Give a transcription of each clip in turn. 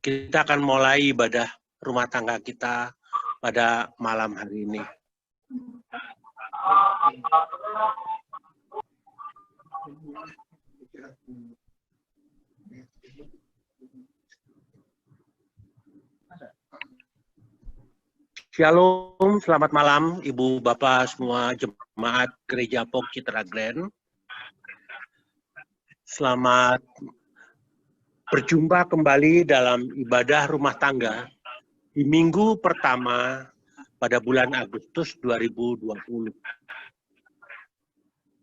Kita akan mulai ibadah rumah tangga kita pada malam hari ini. Shalom, selamat malam Ibu Bapak semua jemaat Gereja Pok Citra Glen. Selamat berjumpa kembali dalam ibadah rumah tangga di minggu pertama pada bulan Agustus 2020.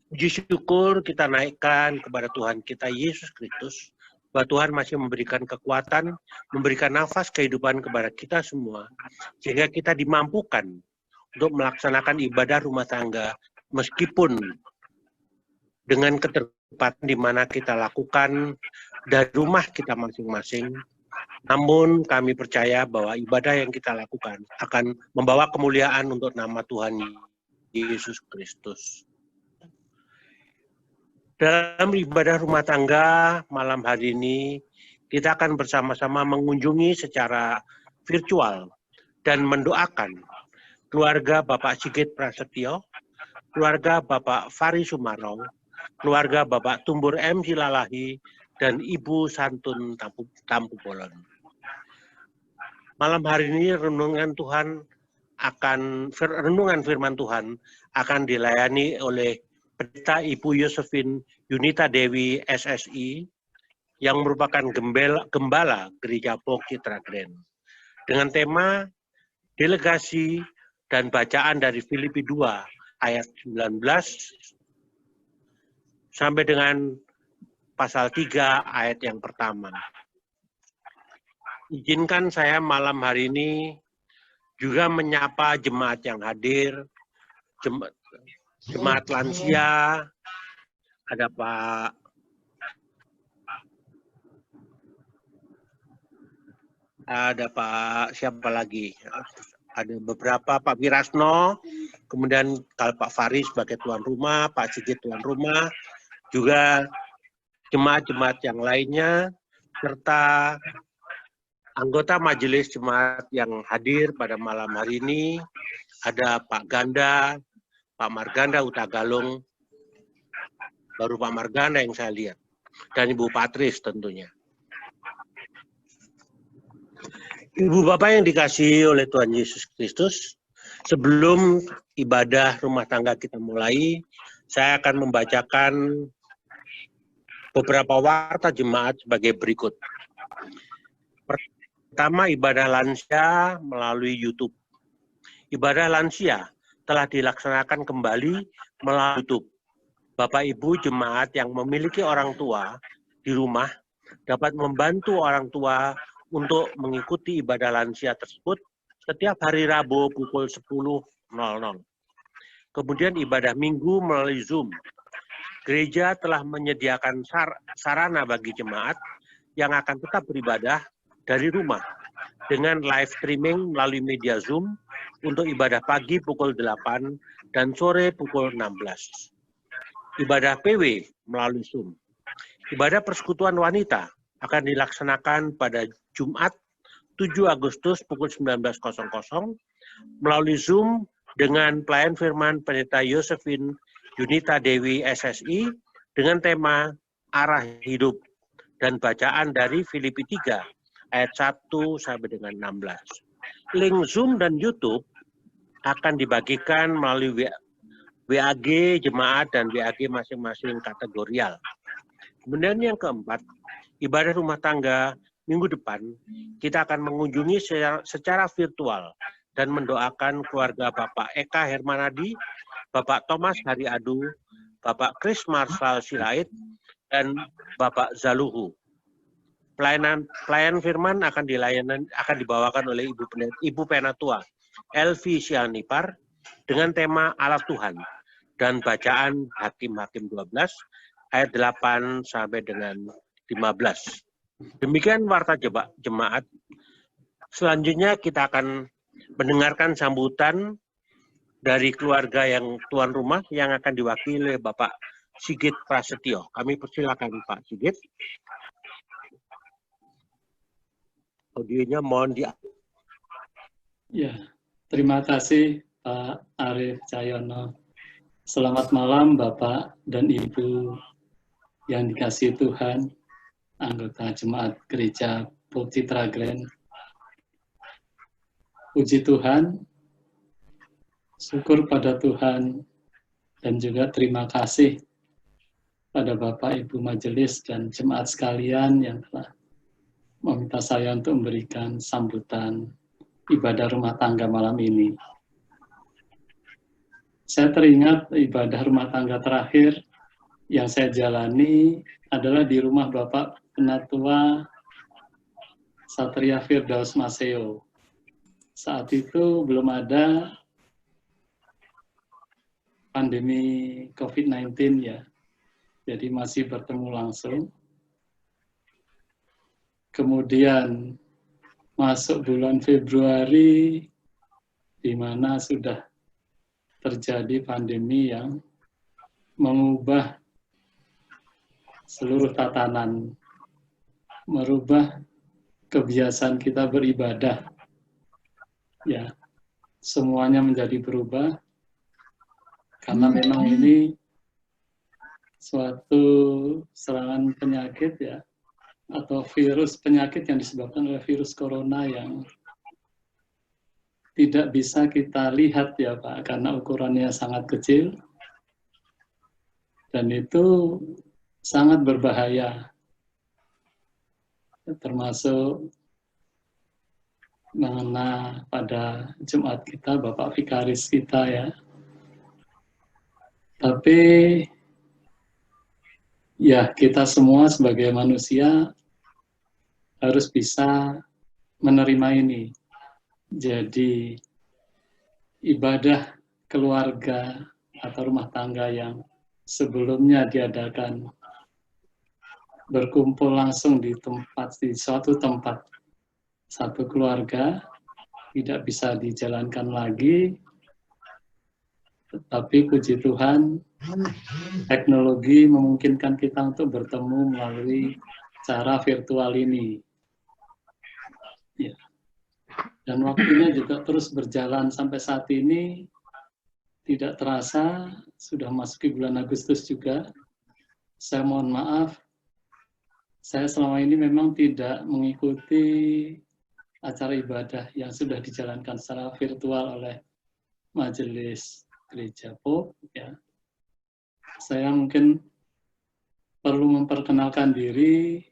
Puji syukur kita naikkan kepada Tuhan kita Yesus Kristus, bahwa Tuhan masih memberikan kekuatan, memberikan nafas kehidupan kepada kita semua, sehingga kita dimampukan untuk melaksanakan ibadah rumah tangga, meskipun dengan keterlibatan di mana kita lakukan dari rumah kita masing-masing. Namun kami percaya bahwa ibadah yang kita lakukan akan membawa kemuliaan untuk nama Tuhan Yesus Kristus. Dalam ibadah rumah tangga malam hari ini, kita akan bersama-sama mengunjungi secara virtual dan mendoakan keluarga Bapak Sigit Prasetyo, keluarga Bapak Fari Sumarong, keluarga Bapak Tumbur M. Silalahi, dan Ibu Santun Tampu Bolon. Malam hari ini renungan firman Tuhan akan dilayani oleh Pendeta Ibu Yosefin Yunita Dewi SSI yang merupakan gembala Gereja Pok Citra Glen dengan tema delegasi dan bacaan dari Filipi 2 ayat 19 sampai dengan pasal 3 ayat yang pertama. Izinkan saya malam hari ini juga menyapa jemaat yang hadir, jemaat lansia, ada Pak siapa lagi? Ada beberapa, Pak Wirasno, kemudian kalau Pak Faris sebagai tuan rumah, Pak Sigit tuan rumah, juga jemaat-jemaat yang lainnya, serta anggota majelis jemaat yang hadir pada malam hari ini, ada Pak Ganda, Pak Marganda Utagalung, baru Pak Marganda yang saya lihat, dan Ibu Patris tentunya. Ibu Bapak yang dikasihi oleh Tuhan Yesus Kristus, sebelum ibadah rumah tangga kita mulai, saya akan membacakan beberapa warta jemaat sebagai berikut. Pertama, ibadah lansia melalui YouTube. Ibadah lansia telah dilaksanakan kembali melalui YouTube. Bapak Ibu jemaat yang memiliki orang tua di rumah dapat membantu orang tua untuk mengikuti ibadah lansia tersebut setiap hari Rabu pukul 10.00. Kemudian ibadah minggu melalui Zoom. Gereja telah menyediakan sarana bagi jemaat yang akan tetap beribadah dari rumah dengan live streaming melalui media Zoom untuk ibadah pagi pukul 8 dan sore pukul 16. Ibadah PW melalui Zoom. Ibadah persekutuan wanita akan dilaksanakan pada Jumat 7 Agustus pukul 19.00 melalui Zoom dengan pelayan firman Pendeta Yosefin Yunita Dewi SSI dengan tema Arah Hidup dan bacaan dari Filipi 3 ayat 1 sampai dengan 16. Link Zoom dan YouTube akan dibagikan melalui WAG jemaat dan WAG masing-masing kategorial. Kemudian yang keempat, ibadah rumah tangga minggu depan kita akan mengunjungi secara virtual dan mendoakan keluarga Bapak Eka Hermanadi, Bapak Thomas Hariadu, Bapak Chris Marshall Sirait, dan Bapak Zaluhu. Pelayan firman akan dibawakan oleh Ibu Penatua Elvi Sianipar dengan tema Allah Tuhan dan bacaan Hakim-Hakim 12 ayat 8 sampai dengan 15. Demikian warta jemaat. Selanjutnya kita akan mendengarkan sambutan dari keluarga yang tuan rumah yang akan diwakili oleh Bapak Sigit Prasetyo. Kami persilakan Pak Sigit. audionya mohon di. Ya, terima kasih Pak Arief Cahyono. Selamat malam Bapak dan Ibu yang dikasihi Tuhan, anggota Jemaat Gereja Pop Citra Glen. Puji Tuhan, syukur pada Tuhan, dan juga terima kasih pada Bapak Ibu Majelis dan Jemaat sekalian yang telah meminta saya untuk memberikan sambutan ibadah rumah tangga malam ini. Saya teringat ibadah rumah tangga terakhir yang saya jalani adalah di rumah Bapak Penatua Satria Firdaus Maseo. Saat itu belum ada pandemi COVID-19 ya, jadi masih bertemu langsung. Kemudian masuk bulan Februari, di mana sudah terjadi pandemi yang mengubah seluruh tatanan, merubah kebiasaan kita beribadah. Ya, semuanya menjadi berubah karena memang ini suatu serangan penyakit ya, atau virus penyakit yang disebabkan oleh virus corona yang tidak bisa kita lihat ya Pak, karena ukurannya sangat kecil dan itu sangat berbahaya, termasuk mengena pada jemaat kita, Bapak Vikaris kita ya. Tapi ya kita semua sebagai manusia harus bisa menerima ini. Jadi ibadah keluarga atau rumah tangga yang sebelumnya diadakan berkumpul langsung di suatu tempat satu keluarga tidak bisa dijalankan lagi, tetapi puji Tuhan teknologi memungkinkan kita untuk bertemu melalui cara virtual ini. Ya. Dan waktunya juga terus berjalan sampai saat ini, tidak terasa sudah masuki bulan Agustus juga. Saya mohon maaf, saya selama ini memang tidak mengikuti acara ibadah yang sudah dijalankan secara virtual oleh Majelis Gereja Pop. Ya. Saya mungkin perlu memperkenalkan diri.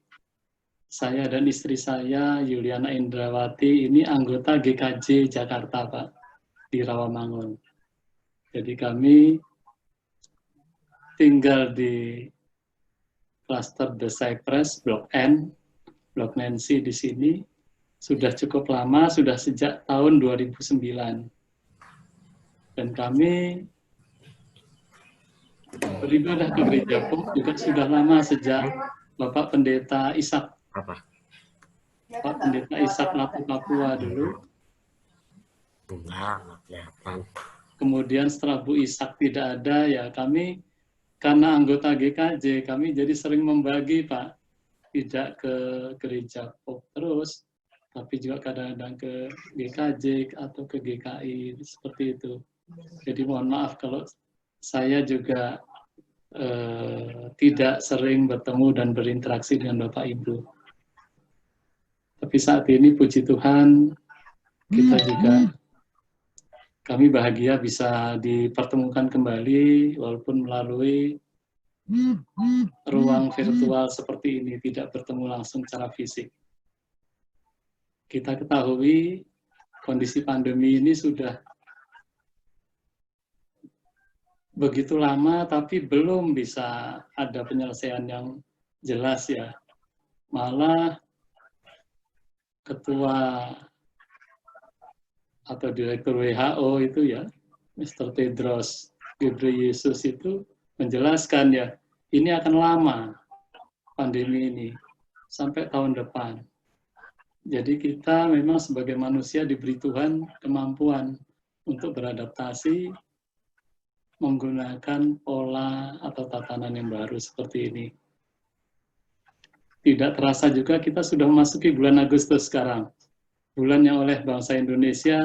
Saya dan istri saya, Yuliana Indrawati, ini anggota GKJ Jakarta, Pak, di Rawamangun. Jadi kami tinggal di Cluster The Cypress, Blok N, Blok Nancy di sini. Sudah cukup lama, sudah sejak tahun 2009. Dan kami beribadah ke gereja Pop juga sudah lama sejak Bapak Pendeta Ishak. Bapak Pendeta Ishak Lapu Papua dulu. Kemudian setelah Bu Ishak tidak ada, ya kami karena anggota GKJ, kami jadi sering membagi, Pak. Tidak ke gereja Pop terus, tapi juga kadang-kadang ke GKJ atau ke GKI, seperti itu. Jadi mohon maaf kalau saya juga tidak sering bertemu dan berinteraksi dengan Bapak Ibu. Tapi saat ini puji Tuhan, kita juga, kami bahagia bisa dipertemukan kembali, walaupun melalui ruang virtual seperti ini, tidak bertemu langsung secara fisik. Kita ketahui kondisi pandemi ini sudah begitu lama, tapi belum bisa ada penyelesaian yang jelas ya. Malah ketua atau direktur WHO itu ya, Mr. Tedros Ghebreyesus itu menjelaskan ya, ini akan lama pandemi ini, sampai tahun depan. Jadi kita memang sebagai manusia diberi Tuhan kemampuan untuk beradaptasi, menggunakan pola atau tatanan yang baru seperti ini. Tidak terasa juga kita sudah memasuki bulan Agustus sekarang. bulan yang oleh bangsa Indonesia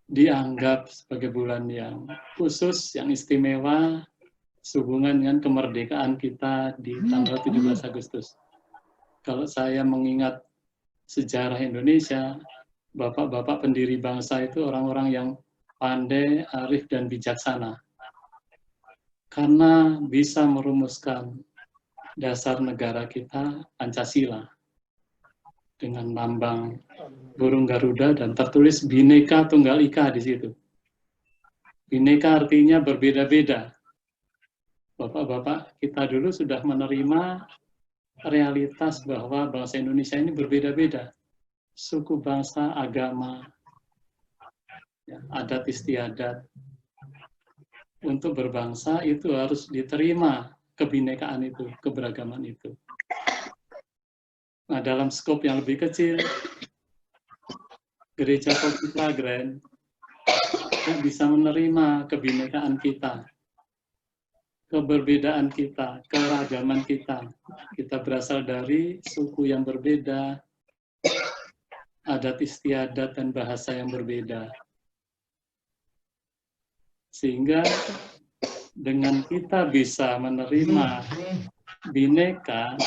dianggap sebagai bulan yang khusus, yang istimewa, sehubungan dengan kemerdekaan kita di tanggal 17 Agustus. Kalau saya mengingat sejarah Indonesia, bapak-bapak pendiri bangsa itu orang-orang yang pandai, arif, dan bijaksana. Karena bisa merumuskan dasar negara kita, Pancasila, dengan lambang burung Garuda dan tertulis Bhinneka Tunggal Ika di situ. Bhinneka artinya berbeda-beda. Bapak-bapak kita dulu sudah menerima realitas bahwa bangsa Indonesia ini berbeda-beda. Suku, bangsa, agama, ya, adat istiadat. Untuk berbangsa itu harus diterima kebinekaan itu, keberagaman itu. Nah, dalam skop yang lebih kecil, Gereja Koptikra Grand bisa menerima kebinekaan kita, keberbedaan kita, keragaman kita. Kita berasal dari suku yang berbeda, adat istiadat dan bahasa yang berbeda. Sehingga dengan kita bisa menerima bineka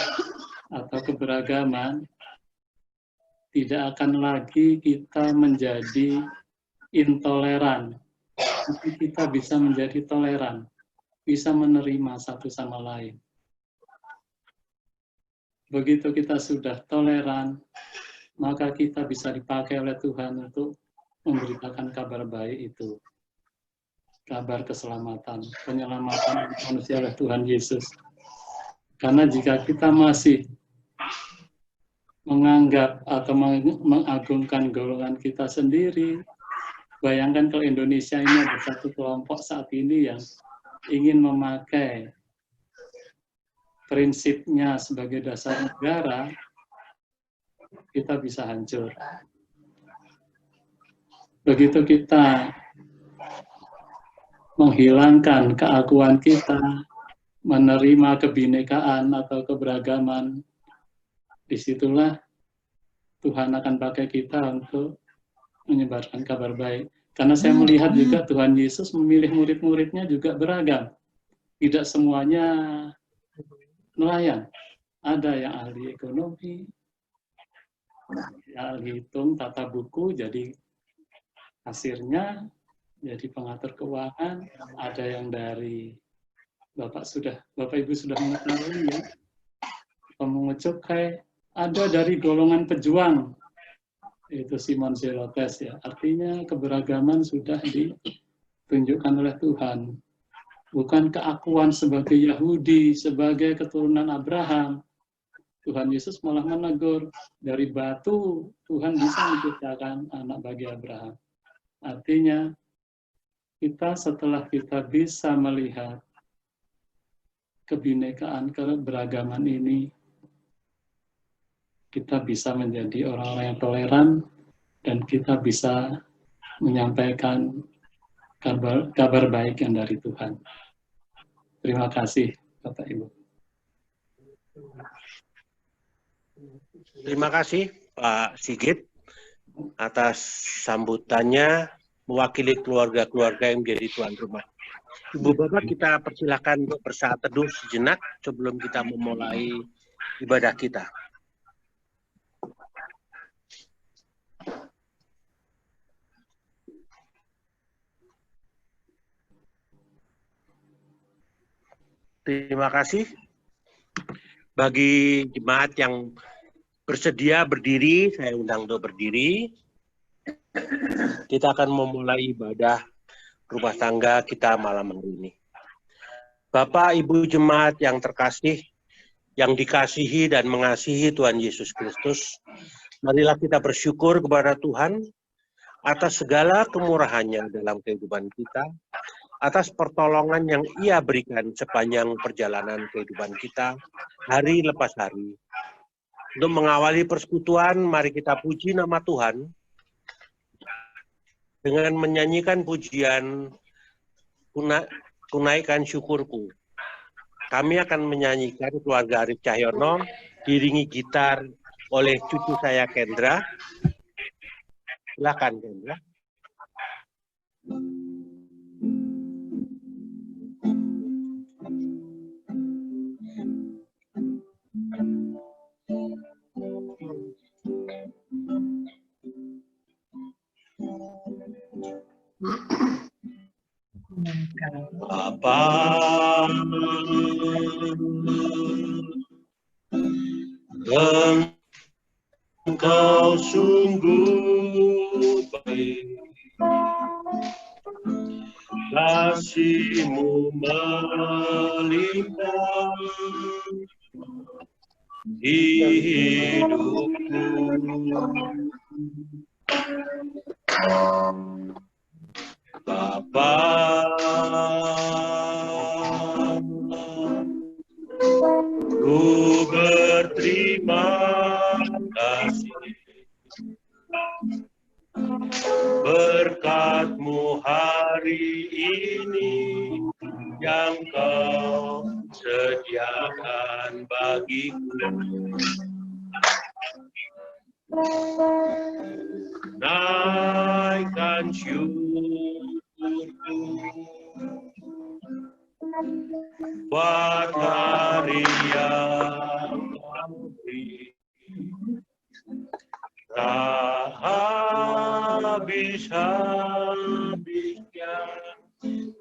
atau keberagaman, tidak akan lagi kita menjadi intoleran, tapi kita bisa menjadi toleran, bisa menerima satu sama lain. Begitu kita sudah toleran, maka kita bisa dipakai oleh Tuhan untuk memberitakan kabar baik itu. Kabar keselamatan, penyelamatan manusia oleh Tuhan Yesus. Karena jika kita masih menganggap atau mengagungkan golongan kita sendiri, bayangkan kalau Indonesia ini ada satu kelompok saat ini yang ingin memakai prinsipnya sebagai dasar negara, kita bisa hancur. Begitu kita menghilangkan keakuan kita, menerima kebinekaan atau keberagaman, disitulah Tuhan akan pakai kita untuk menyebarkan kabar baik. Karena saya melihat juga Tuhan Yesus memilih murid-muridnya juga beragam. Tidak semuanya nelayan. Ada yang ahli ekonomi, ahli hitung, tata buku, jadi kasirnya, jadi pengatur keuangan. Ada yang dari Bapak Ibu sudah mengetahui ya, pemungut cukai. Ada dari golongan pejuang, itu Simon Zelotes ya. Artinya keberagaman sudah ditunjukkan oleh Tuhan. Bukan keakuan sebagai Yahudi, sebagai keturunan Abraham. Tuhan Yesus malah menegur, dari batu Tuhan bisa menciptakan anak bagi Abraham. Artinya, kita setelah kita bisa melihat kebinekaan, keberagaman ini, kita bisa menjadi orang-orang yang toleran, dan kita bisa menyampaikan kabar baik yang dari Tuhan. Terima kasih, Bapak Ibu. Terima kasih, Pak Sigit, atas sambutannya mewakili keluarga-keluarga yang menjadi tuan rumah. Ibu Bapak, kita persilakan untuk bersaat teduh sejenak sebelum kita memulai ibadah kita. Terima kasih. Bagi jemaat yang bersedia berdiri, saya undang untuk berdiri. Kita akan memulai ibadah rumah tangga kita malam hari ini. Bapak, Ibu jemaat yang terkasih, yang dikasihi dan mengasihi Tuhan Yesus Kristus, marilah kita bersyukur kepada Tuhan atas segala kemurahannya dalam kehidupan kita, atas pertolongan yang Ia berikan sepanjang perjalanan kehidupan kita, hari lepas hari. Untuk mengawali persekutuan, mari kita puji nama Tuhan dengan menyanyikan pujian Kunaikan Syukurku. Kami akan menyanyikan keluarga Arif Cahyono, diiringi gitar oleh cucu saya Kendra. Silakan Kendra. Bapa, Engkau sungguh baik, kasih-Mu melimpah di hidupku. Bapa, ku berterima kasih berkat-Mu hari ini yang Kau sediakan bagiku. Naikkan syukurku buat hari yang Kau beri. Tak habis-habisnya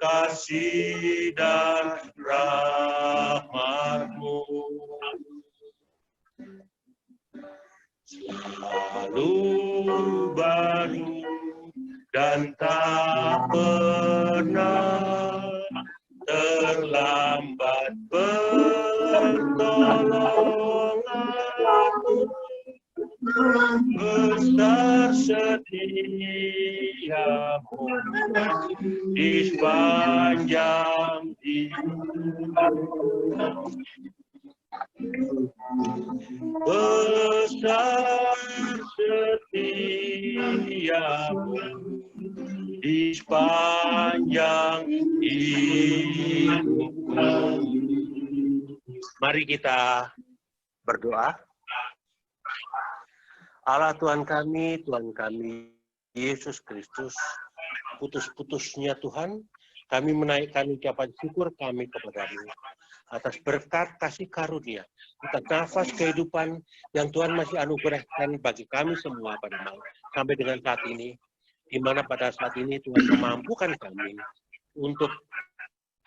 kasih dan rahmat-Mu, selalu baru dan tak pernah terlambat pertolongan-Mu. Besar setia-Mu di sepanjang hidup. Besar setia-Mu di sepanjang hidupku. Mari kita berdoa. Allah Tuhan kami, Yesus Kristus, putus-putusnya Tuhan, kami menaikkan ucapan syukur kami kepadamu atas berkat kasih karunia, atas nafas kehidupan yang Tuhan masih anugerahkan bagi kami semua pada malam sampai dengan saat ini, di mana pada saat ini Tuhan memampukan kami untuk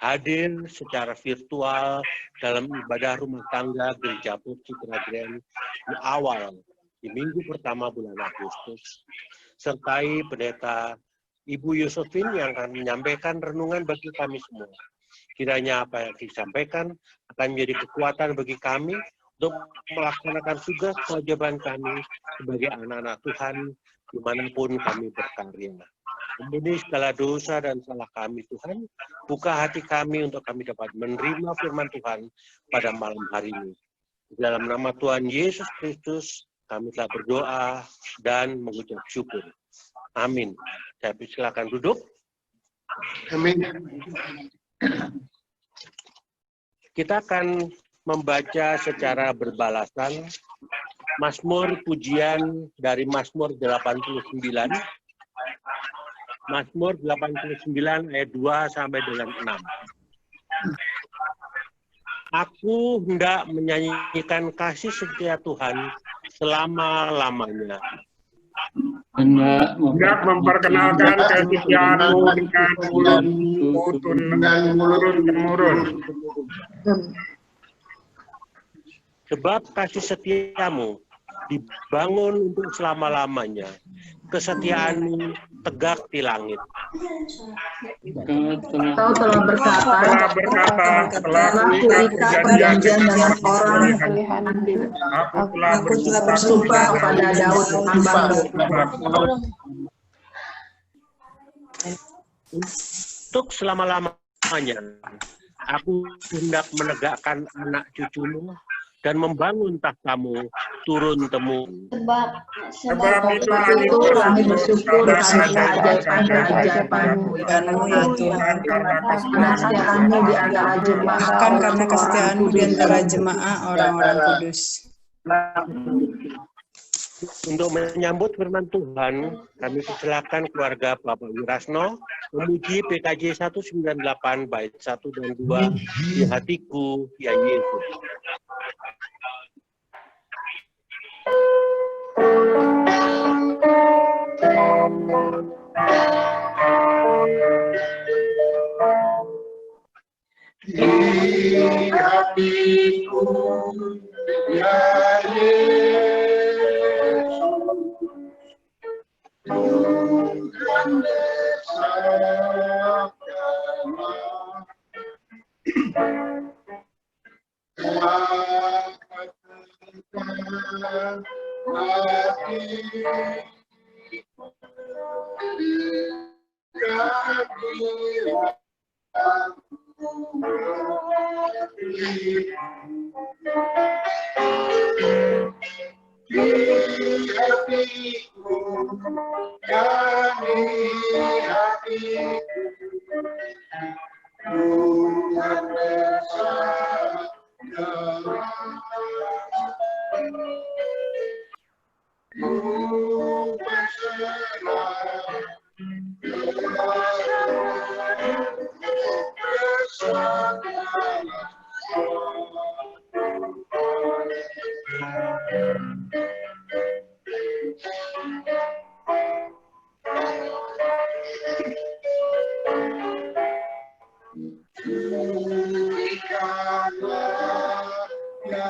hadir secara virtual dalam ibadah rumah tangga Gereja Citra Grand di awal di minggu pertama bulan Agustus, sertai pendeta Ibu Yosefin yang akan menyampaikan renungan bagi kami semua. Kiranya apa yang disampaikan akan menjadi kekuatan bagi kami untuk melaksanakan tugas kewajiban kami sebagai anak-anak Tuhan dimanapun kami berkarya. Ampuni segala dosa dan salah kami Tuhan, buka hati kami untuk kami dapat menerima firman Tuhan pada malam hari ini. Dalam nama Tuhan Yesus Kristus, kami telah berdoa dan mengucap syukur. Amin. Saya silakan duduk. Amin. Kita akan membaca secara berbalasan Mazmur pujian dari Mazmur 89. Mazmur 89 ayat 2 sampai dengan 6. Aku hendak menyanyikan kasih setia Tuhan selama-lamanya. Hendak memperkenalkan kesetiaan-Mu dengan turun-temurun. Sebab kasih setiamu dibangun untuk selama-lamanya. Kesetiaan-Mu tegak di langit. Kau telah berkata, telah kuikat perjanjian dengan orang. Aku telah bersumpah pada Daud hamba-Mu. Untuk selama-lamanya, aku hendak menegakkan anak cucumu dan membangun tahta-Mu turun-temurun. Sebab itu kami bersyukur karena keajaiban-keajaiban-Mu ya Tuhan. Kesetiaan-Mu di antara jemaah. Bahkan karena kesetiaan-Mu di antara jemaah orang-orang kudus. Untuk menyambut firman Tuhan, kami persilakan keluarga Bapak Wirasno memuji PKJ 198 bait 1 dan 2 di hatiku, ya Yesus. Di hatiku, ya Yesus, Tuhan bersama, lakukan hatiku, kehadiran di hatiku, kami hatiku, Tuhan bersama, Tuhan Berikanlah ya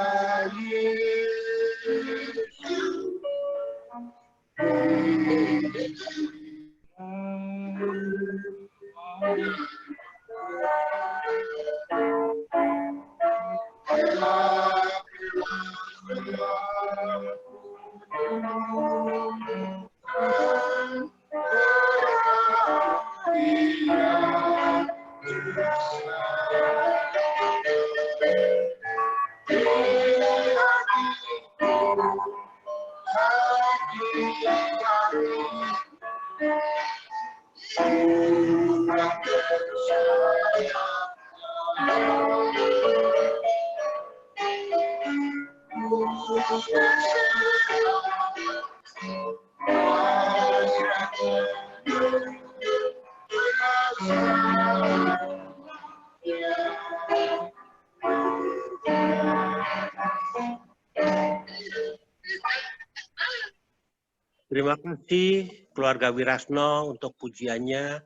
Terima kasih keluarga Wirasno untuk pujiannya.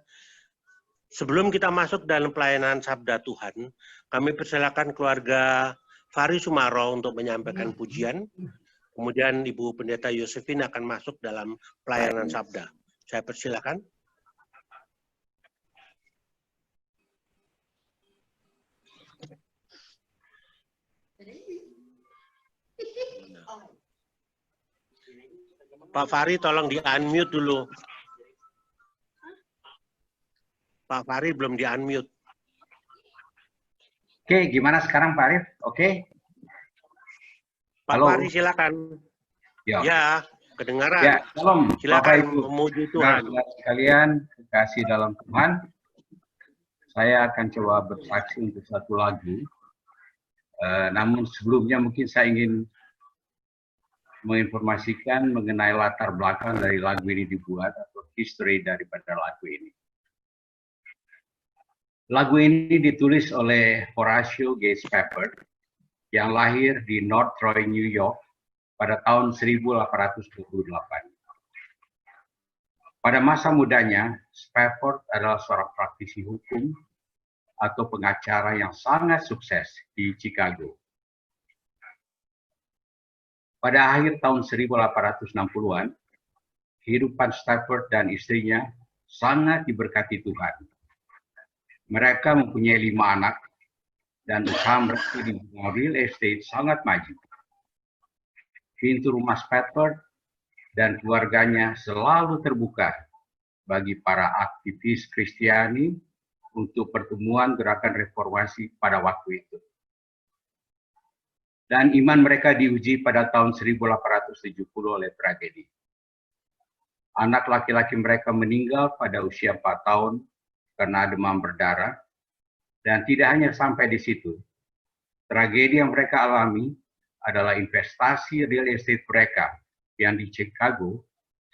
Sebelum kita masuk dalam pelayanan Sabda Tuhan, kami persilakan keluarga Fari Sumaro untuk menyampaikan pujian. Kemudian Ibu Pendeta Yosefin akan masuk dalam pelayanan Sabda. Saya persilakan. Pak Fari tolong di-unmute dulu. Pak Fari belum di-unmute. Oke, gimana sekarang Pak Arif? Oke. Pak Halo. Fari silakan. Ya, Ya, kedengaran. ya, salam. Silakan Bapak Ibu. memuji Tuhan. Saudara sekalian, kekasih dalam Tuhan. Saya akan coba bersaksi untuk satu lagu. Namun sebelumnya mungkin saya ingin menginformasikan mengenai latar belakang dari lagu ini dibuat atau history daripada lagu ini. Lagu ini ditulis oleh Horatio G. Spafford yang lahir di North Troy, New York pada tahun 1828. Pada masa mudanya, Spafford adalah seorang praktisi hukum atau pengacara yang sangat sukses di Chicago. Pada akhir tahun 1860-an, kehidupan Spafford dan istrinya sangat diberkati Tuhan. Mereka mempunyai 5 anak dan usaha mereka di bidang real estate sangat maju. Pintu rumah Spafford dan keluarganya selalu terbuka bagi para aktivis Kristiani untuk pertemuan gerakan reformasi pada waktu itu. Dan iman mereka diuji pada tahun 1870 oleh tragedi. Anak laki-laki mereka meninggal pada usia 4 tahun karena demam berdarah. Dan tidak hanya sampai di situ. Tragedi yang mereka alami adalah investasi real estate mereka yang di Chicago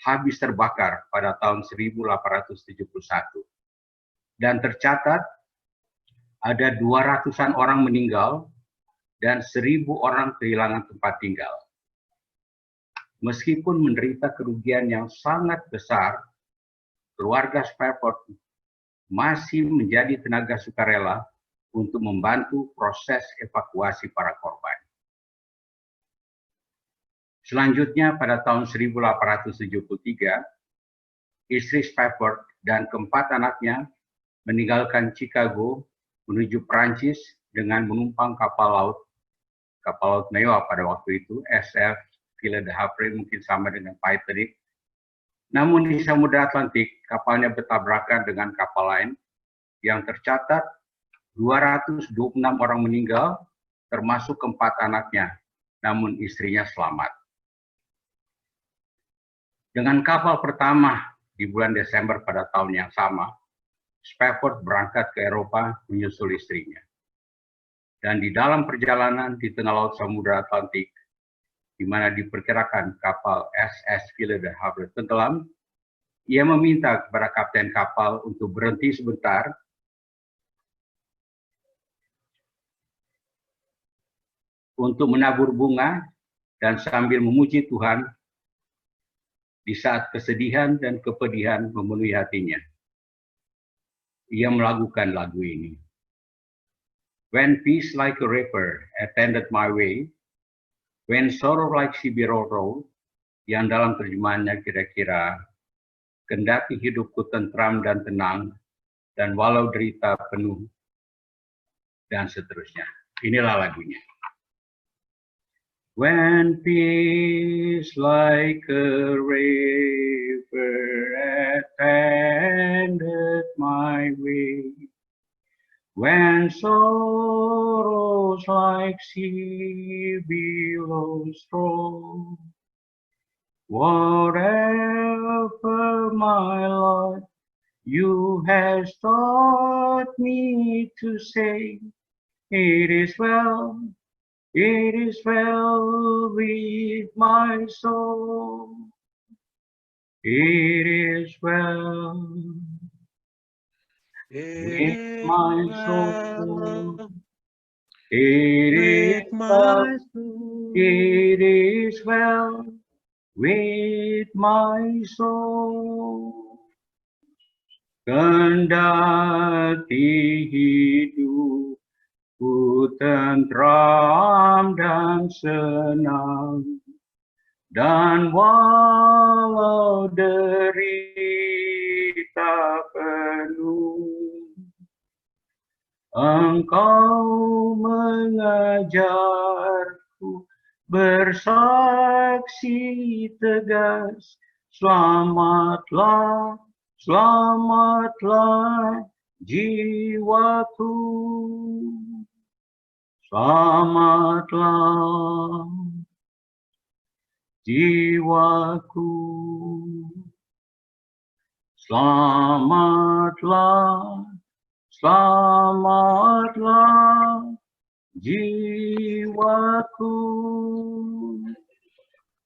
habis terbakar pada tahun 1871. Dan tercatat ada 200-an orang meninggal dan 1.000 orang kehilangan tempat tinggal. Meskipun menderita kerugian yang sangat besar, keluarga Spafford masih menjadi tenaga sukarela untuk membantu proses evakuasi para korban. Selanjutnya pada tahun 1873, istri Spafford dan keempat anaknya meninggalkan Chicago menuju Prancis dengan menumpang kapal laut mewah pada waktu itu, SF Ville de Havre, mungkin sama dengan Titanic. Namun di Samudra Atlantik, kapalnya bertabrakan dengan kapal lain yang tercatat 226 orang meninggal, termasuk keempat anaknya, namun istrinya selamat. Dengan kapal pertama di bulan Desember pada tahun yang sama, Spafford berangkat ke Eropa menyusul istrinya. Dan di dalam perjalanan di tengah laut Samudra Atlantik, di mana diperkirakan kapal SS Ville de Havre tenggelam, ia meminta kepada kapten kapal untuk berhenti sebentar untuk menabur bunga dan sambil memuji Tuhan di saat kesedihan dan kepedihan memenuhi hatinya. Ia melakukan lagu ini. When peace like a river attended my way, when sorrow like sea billow roll, yang dalam terjemahannya kira-kira, kendati hidupku tentram dan tenang, dan walau derita penuh, dan seterusnya. Inilah lagunya. When peace like a river attended my way, when sorrows like sea billows roll, whatever my lot you has taught me to say, it is well with my soul. It is well with my soul. It is well. It is well with my soul. Kendati hidup ku tentram dan senang, dan walau derita penuh, Engkau mengajarku bersaksi tegas, selamatlah, selamatlah jiwaku. Selamatlah jiwaku, selamatlah, selamatlah jiwaku.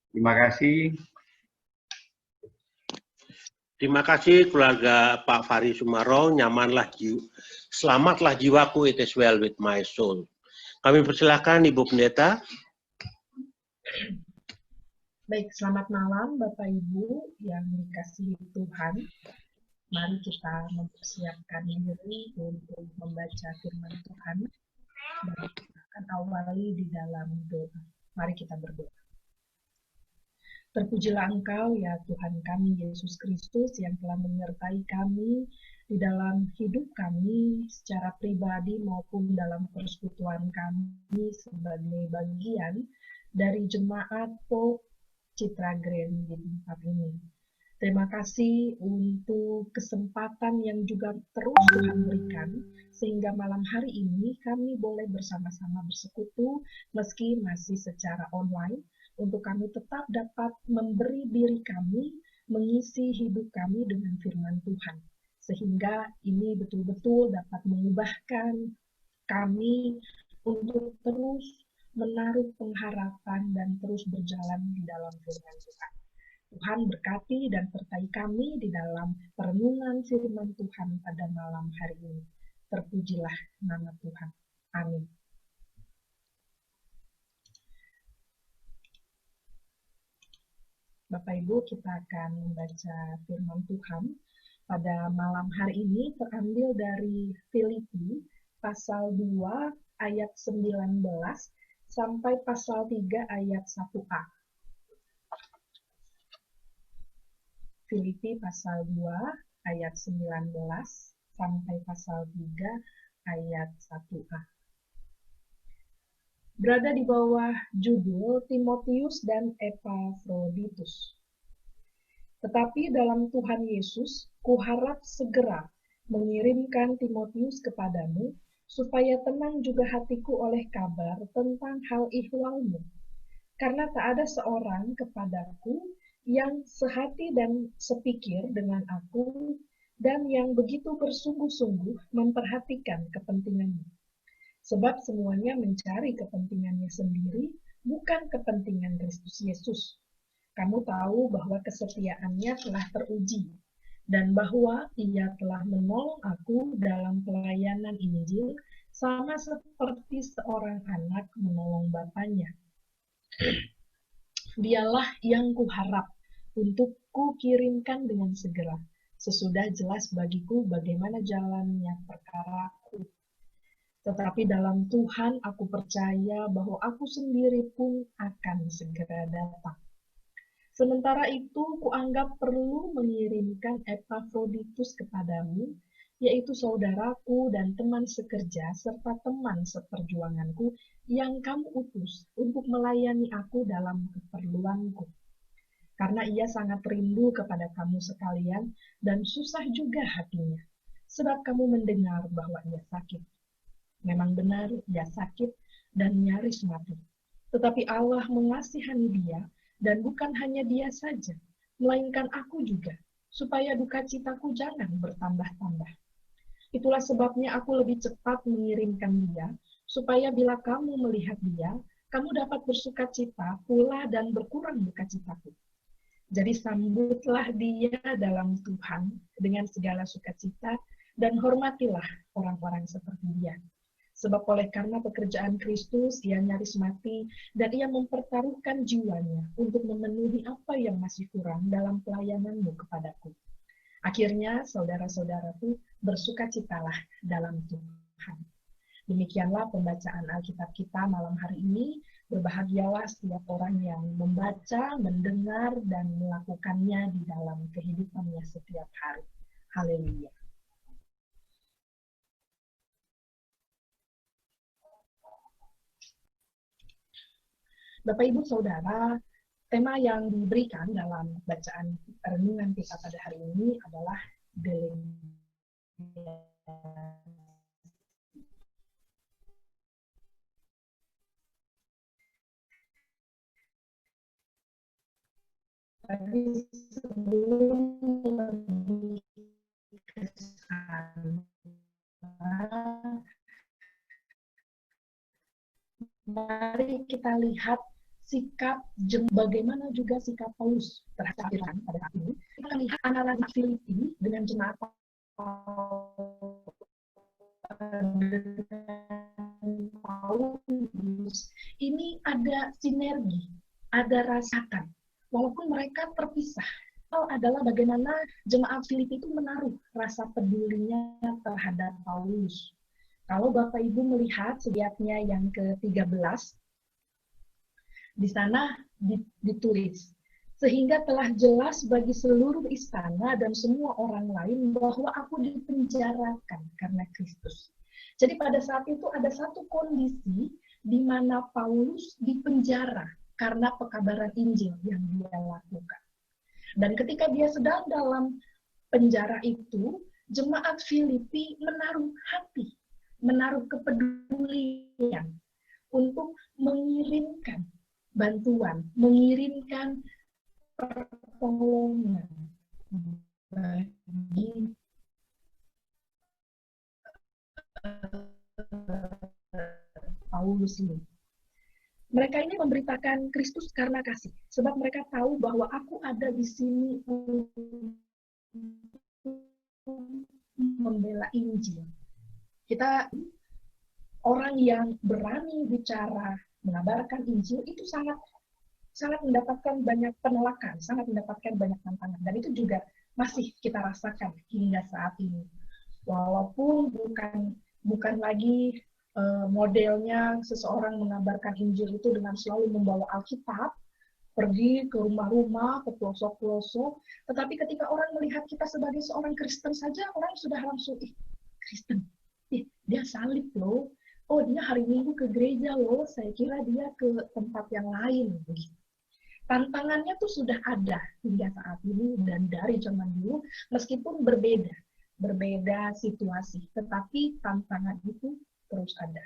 Terima kasih. Terima kasih keluarga Pak Fahri Sumarro, selamatlah jiwaku, it is well with my soul. Kami persilahkan Ibu Pendeta. Baik, selamat malam Bapak Ibu yang dikasihi Tuhan. Mari kita mempersiapkan diri untuk membaca firman Tuhan. Dan kita akan awali di dalam doa. Mari kita berdoa. Terpujilah Engkau ya Tuhan kami Yesus Kristus yang telah menyertai kami di dalam hidup kami secara pribadi maupun dalam persekutuan kami sebagai bagian dari jemaat POP Citra Grand di tempat ini. Terima kasih untuk kesempatan yang juga terus Tuhan berikan sehingga malam hari ini kami boleh bersama-sama bersekutu meski masih secara online untuk kami tetap dapat memberi diri kami, mengisi hidup kami dengan firman Tuhan. Sehingga ini betul-betul dapat mengubahkan kami untuk terus menaruh pengharapan dan terus berjalan di dalam firman Tuhan. Tuhan berkati dan sertai kami di dalam perenungan firman Tuhan pada malam hari ini. Terpujilah nama Tuhan. Amin. Bapak Ibu, kita akan membaca firman Tuhan pada malam hari ini terambil dari Filipi pasal 2 ayat 19 sampai pasal 3 ayat 1a. Filipi pasal 2 ayat 19 sampai pasal 3 ayat 1a. Berada di bawah judul Timotius dan Epafroditus. Tetapi dalam Tuhan Yesus, kuharap segera mengirimkan Timotius kepadamu, supaya tenang juga hatiku oleh kabar tentang hal ihwalmu. Karena tak ada seorang kepadaku yang sehati dan sepikir dengan aku, dan yang begitu bersungguh-sungguh memperhatikan kepentinganmu. Sebab semuanya mencari kepentingannya sendiri, bukan kepentingan Kristus Yesus. Kamu tahu bahwa kesetiaannya telah teruji, dan bahwa ia telah menolong aku dalam pelayanan Injil, sama seperti seorang anak menolong bapaknya. Dialah yang kuharap untuk kukirimkan dengan segera, sesudah jelas bagiku bagaimana jalannya perkaraku. Tetapi dalam Tuhan aku percaya bahwa aku sendiri pun akan segera datang. Sementara itu, kuanggap perlu mengirimkan Epafroditus kepadamu, yaitu saudaraku dan teman sekerja serta teman seperjuanganku yang kamu utus untuk melayani aku dalam keperluanku. Karena ia sangat rindu kepada kamu sekalian dan susah juga hatinya, sebab kamu mendengar bahwa ia sakit. Memang benar, ia sakit dan nyaris mati. Tetapi Allah mengasihani dia, dan bukan hanya dia saja, melainkan aku juga, supaya duka citaku jangan bertambah-tambah. Itulah sebabnya aku lebih cepat mengirimkan dia, supaya bila kamu melihat dia, kamu dapat bersuka cita pula dan berkurang duka citaku. Jadi sambutlah dia dalam Tuhan dengan segala sukacita, dan hormatilah orang-orang seperti dia. Sebab oleh karena pekerjaan Kristus, ia nyaris mati, dan ia mempertaruhkan jiwanya untuk memenuhi apa yang masih kurang dalam pelayananmu kepadaku. Akhirnya, saudara-saudaraku, bersukacitalah dalam Tuhan. Demikianlah pembacaan Alkitab kita malam hari ini. Berbahagialah setiap orang yang membaca, mendengar, dan melakukannya di dalam kehidupannya setiap hari. Haleluya. Bapak, Ibu, Saudara, tema yang diberikan dalam bacaan renungan kita pada hari ini adalah delegasi. Sebelum lebih ke sana, mari kita lihat bagaimana juga sikap Paulus terhadap Iran pada saat ini. Kita akan lihat analogi Filipi dengan jemaat Paulus. Ini ada sinergi, ada rasakan. Walaupun mereka terpisah, adalah bagaimana jemaat Filipi itu menaruh rasa pedulinya terhadap Paulus. Kalau Bapak Ibu melihat sediatnya yang ke-13, di sana ditulis, sehingga telah jelas bagi seluruh istana dan semua orang lain bahwa aku dipenjarakan karena Kristus. Jadi pada saat itu ada satu kondisi di mana Paulus dipenjara karena pekabaran Injil yang dia lakukan. Dan ketika dia sedang dalam penjara itu, jemaat Filipi menaruh hati, menaruh kepedulian untuk mengirimkan bantuan, mengirimkan pertolongan bagi Paulus ini. Mereka ini memberitakan Kristus karena kasih, sebab mereka tahu bahwa aku ada di sini untuk membela Injil. Kita orang yang berani bicara mengabarkan Injil itu sangat mendapatkan banyak penolakan, sangat mendapatkan banyak tantangan, dan itu juga masih kita rasakan hingga saat ini. Walaupun bukan lagi modelnya seseorang mengabarkan Injil itu dengan selalu membawa Alkitab, pergi ke rumah-rumah, ke pelosok-pelosok, tetapi ketika orang melihat kita sebagai seorang Kristen saja, orang sudah langsung, Kristen, dia salib loh, oh dia hari Minggu ke gereja loh, saya kira dia ke tempat yang lain. Tantangannya tuh sudah ada hingga saat ini dan dari zaman dulu, meskipun berbeda situasi, tetapi tantangan itu terus ada.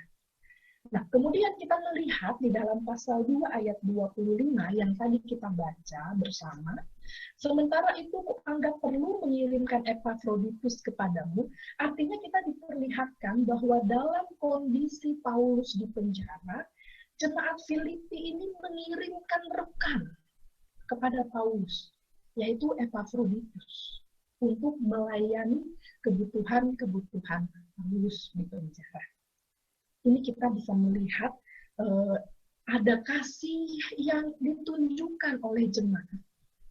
Nah, kemudian kita melihat di dalam pasal 2 ayat 25 yang tadi kita baca bersama, sementara itu kuanggap perlu mengirimkan Epafroditus kepadamu, artinya kita diperlihatkan bahwa dalam kondisi Paulus di penjara, jemaat Filipi ini mengirimkan rekan kepada Paulus, yaitu Epafroditus, untuk melayani kebutuhan-kebutuhan Paulus di penjara. Ini kita bisa melihat ada kasih yang ditunjukkan oleh jemaat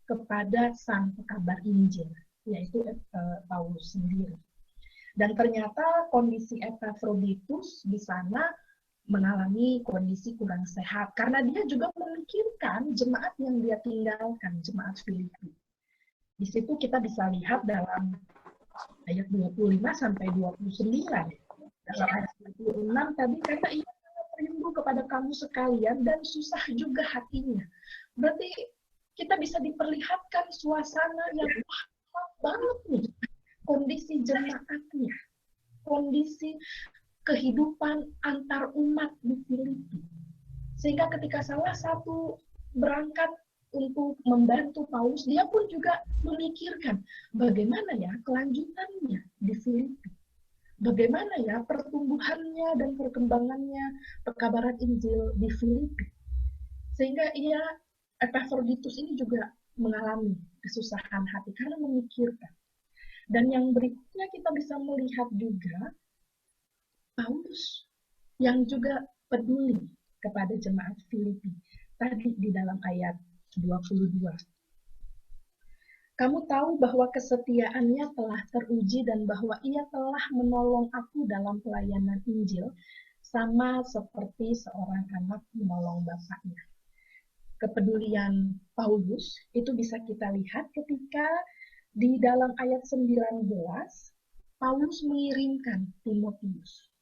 kepada sang pekabar Injil, yaitu Paulus sendiri. Dan ternyata kondisi Epafroditus di sana mengalami kondisi kurang sehat, karena dia juga memikirkan jemaat yang dia tinggalkan, jemaat Filipi. Di situ kita bisa lihat dalam ayat 25 sampai 29. Dalam ayat 26 tadi, karena ia sangat rindu kepada kamu sekalian dan susah juga hatinya. Berarti kita bisa diperlihatkan suasana yang banget nih, kondisi jemaatnya, kondisi kehidupan antar umat di Filipi. Sehingga ketika salah satu berangkat untuk membantu Paulus, dia pun juga memikirkan bagaimana ya kelanjutannya di Filipi. Bagaimana ya pertumbuhannya dan perkembangannya pekabaran Injil di Filipi. Sehingga Epafroditus ini juga mengalami kesusahan hati karena memikirkan. Dan yang berikutnya kita bisa melihat juga Paulus yang juga peduli kepada jemaat Filipi. Tadi di dalam ayat 22. Kamu tahu bahwa kesetiaannya telah teruji dan bahwa ia telah menolong aku dalam pelayanan Injil, sama seperti seorang anak menolong bapaknya. Kepedulian Paulus itu bisa kita lihat ketika di dalam ayat 19, Paulus mengirimkan Timotius.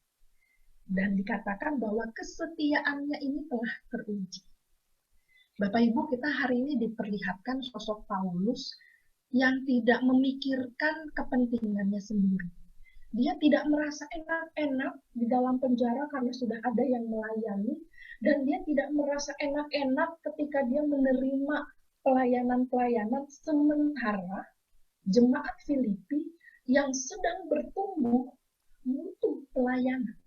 Dan dikatakan bahwa kesetiaannya ini telah teruji. Bapak Ibu, kita hari ini diperlihatkan sosok Paulus yang tidak memikirkan kepentingannya sendiri. Dia tidak merasa enak-enak di dalam penjara karena sudah ada yang melayani, dan dia tidak merasa enak-enak ketika dia menerima pelayanan-pelayanan, sementara jemaat Filipi yang sedang bertumbuh butuh pelayanan.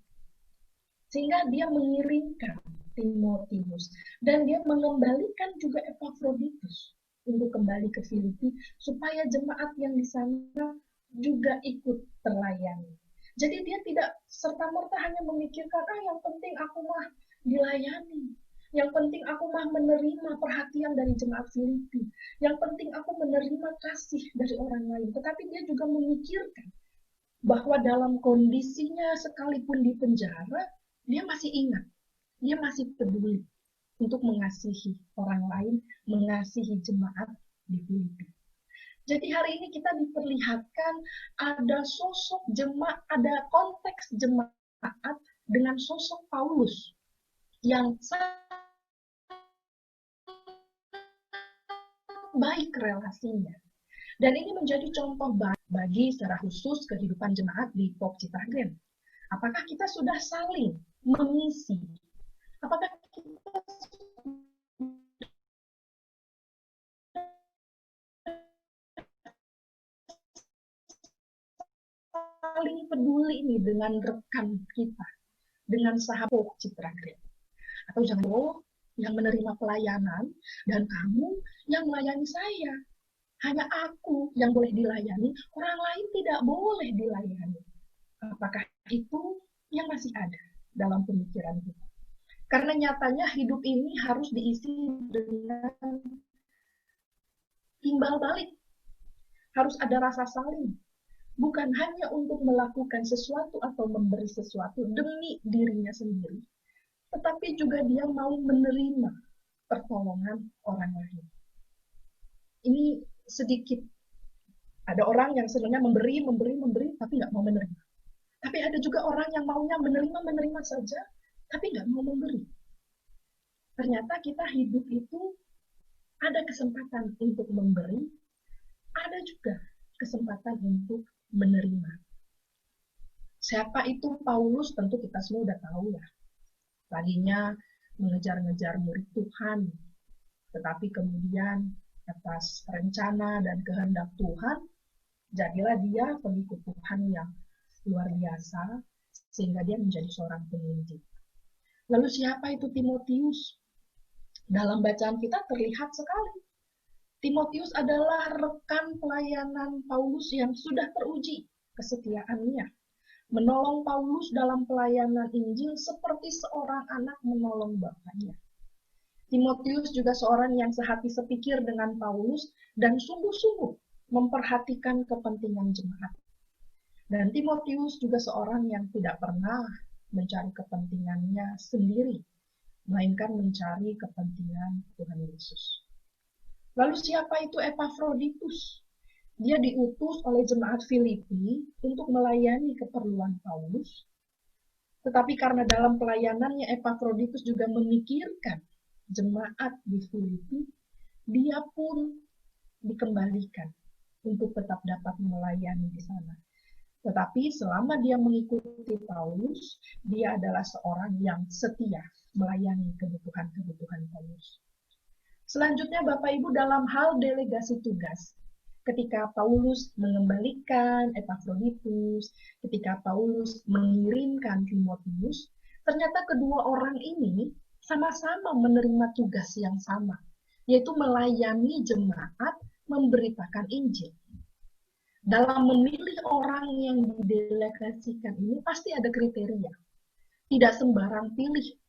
Sehingga dia mengirimkan Timotius, dan dia mengembalikan juga Epafroditus untuk kembali ke Filipi, supaya jemaat yang di sana juga ikut terlayani. Jadi dia tidak serta-merta hanya memikirkan, yang penting aku mah dilayani, yang penting aku mah menerima perhatian dari jemaat Filipi, yang penting aku menerima kasih dari orang lain. Tetapi dia juga memikirkan bahwa dalam kondisinya sekalipun di penjara, dia masih ingat, dia masih peduli untuk mengasihi orang lain, mengasihi jemaat di Filipi. Jadi hari ini kita diperlihatkan ada sosok jemaat, ada konteks jemaat dengan sosok Paulus yang sangat baik relasinya. Dan ini menjadi contoh bagi secara khusus kehidupan jemaat di POP Citragen. Apakah kita sudah saling mengisi? Apakah kita saling peduli ini dengan rekan kita, dengan sahabat Citragen? Atau jangan, yang menerima pelayanan dan kamu yang melayani saya. Hanya aku yang boleh dilayani, orang lain tidak boleh dilayani. Apakah itu yang masih ada dalam pemikiran kita? Karena nyatanya hidup ini harus diisi dengan timbal balik. Harus ada rasa saling. Bukan hanya untuk melakukan sesuatu atau memberi sesuatu demi dirinya sendiri, tetapi juga dia mau menerima pertolongan orang lain. Ini sedikit. Ada orang yang sebenarnya memberi, tapi nggak mau menerima. Tapi ada juga orang yang maunya menerima saja, tapi nggak mau memberi. Ternyata kita hidup itu ada kesempatan untuk memberi, ada juga kesempatan untuk menerima. Siapa itu Paulus? Tentu kita semua udah tahu ya. Tadinya mengejar-ngejar murid Tuhan, tetapi kemudian atas rencana dan kehendak Tuhan, jadilah dia pengikut Tuhan yang luar biasa, sehingga dia menjadi seorang penginjil. Lalu siapa itu Timotius? Dalam bacaan kita terlihat sekali. Timotius adalah rekan pelayanan Paulus yang sudah teruji kesetiaannya. Menolong Paulus dalam pelayanan Injil seperti seorang anak menolong bapaknya. Timotius juga seorang yang sehati sepikir dengan Paulus dan sungguh-sungguh memperhatikan kepentingan jemaat. Dan Timotius juga seorang yang tidak pernah mencari kepentingannya sendiri, melainkan mencari kepentingan Tuhan Yesus. Lalu siapa itu Epafroditus? Dia diutus oleh jemaat Filipi untuk melayani keperluan Paulus. Tetapi karena dalam pelayanannya Epafroditus juga memikirkan jemaat di Filipi, dia pun dikembalikan untuk tetap dapat melayani di sana. Tetapi selama dia mengikuti Paulus, dia adalah seorang yang setia melayani kebutuhan-kebutuhan Paulus. Selanjutnya Bapak Ibu dalam hal delegasi tugas, ketika Paulus mengembalikan Epafroditus, ketika Paulus mengirimkan Timotius, ternyata kedua orang ini sama-sama menerima tugas yang sama, yaitu melayani jemaat, memberitakan Injil. Dalam memilih orang yang didelegasikan ini pasti ada kriteria. Tidak sembarang pilih.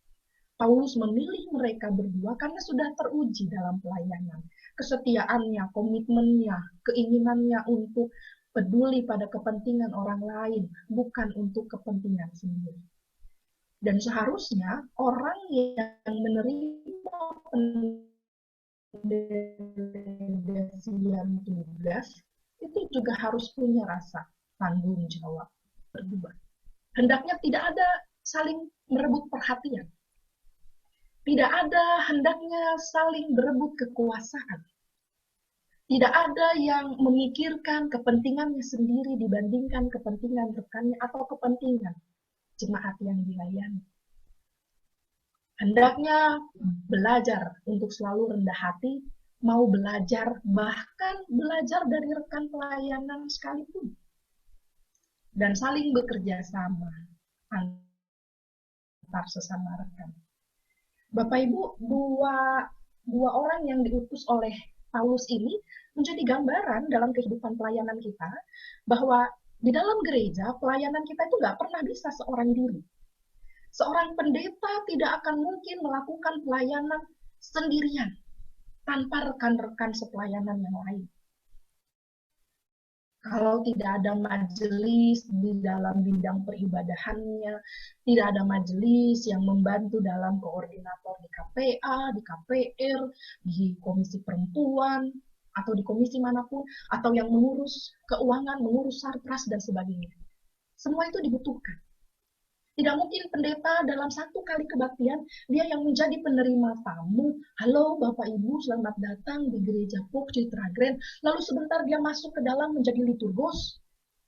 Paulus memilih mereka berdua karena sudah teruji dalam pelayanan. Kesetiaannya, komitmennya, keinginannya untuk peduli pada kepentingan orang lain, bukan untuk kepentingan sendiri. Dan seharusnya orang yang menerima pendelegasian tugas itu juga harus punya rasa tanggung jawab berdua. Hendaknya tidak ada saling merebut perhatian. Tidak ada hendaknya saling berebut kekuasaan. Tidak ada yang memikirkan kepentingannya sendiri dibandingkan kepentingan rekannya atau kepentingan jemaat yang dilayani. Hendaknya belajar untuk selalu rendah hati, mau belajar, bahkan belajar dari rekan pelayanan sekalipun. Dan saling bekerja sama antar sesama rekan. Bapak Ibu, dua orang yang diutus oleh Paulus ini menjadi gambaran dalam kehidupan pelayanan kita, bahwa di dalam gereja, pelayanan kita itu nggak pernah bisa seorang diri. Seorang pendeta tidak akan mungkin melakukan pelayanan sendirian, tanpa rekan-rekan sepelayanan yang lain. Kalau tidak ada majelis di dalam bidang peribadahannya, tidak ada majelis yang membantu dalam koordinator di KPA, di KPR, di komisi perempuan, atau di komisi manapun, atau yang mengurus keuangan, mengurus sarpras, dan sebagainya. Semua itu dibutuhkan. Tidak mungkin pendeta dalam satu kali kebaktian, dia yang menjadi penerima tamu. Halo Bapak Ibu, selamat datang di Gereja Pok Citra Grand. Lalu sebentar dia masuk ke dalam menjadi liturgos,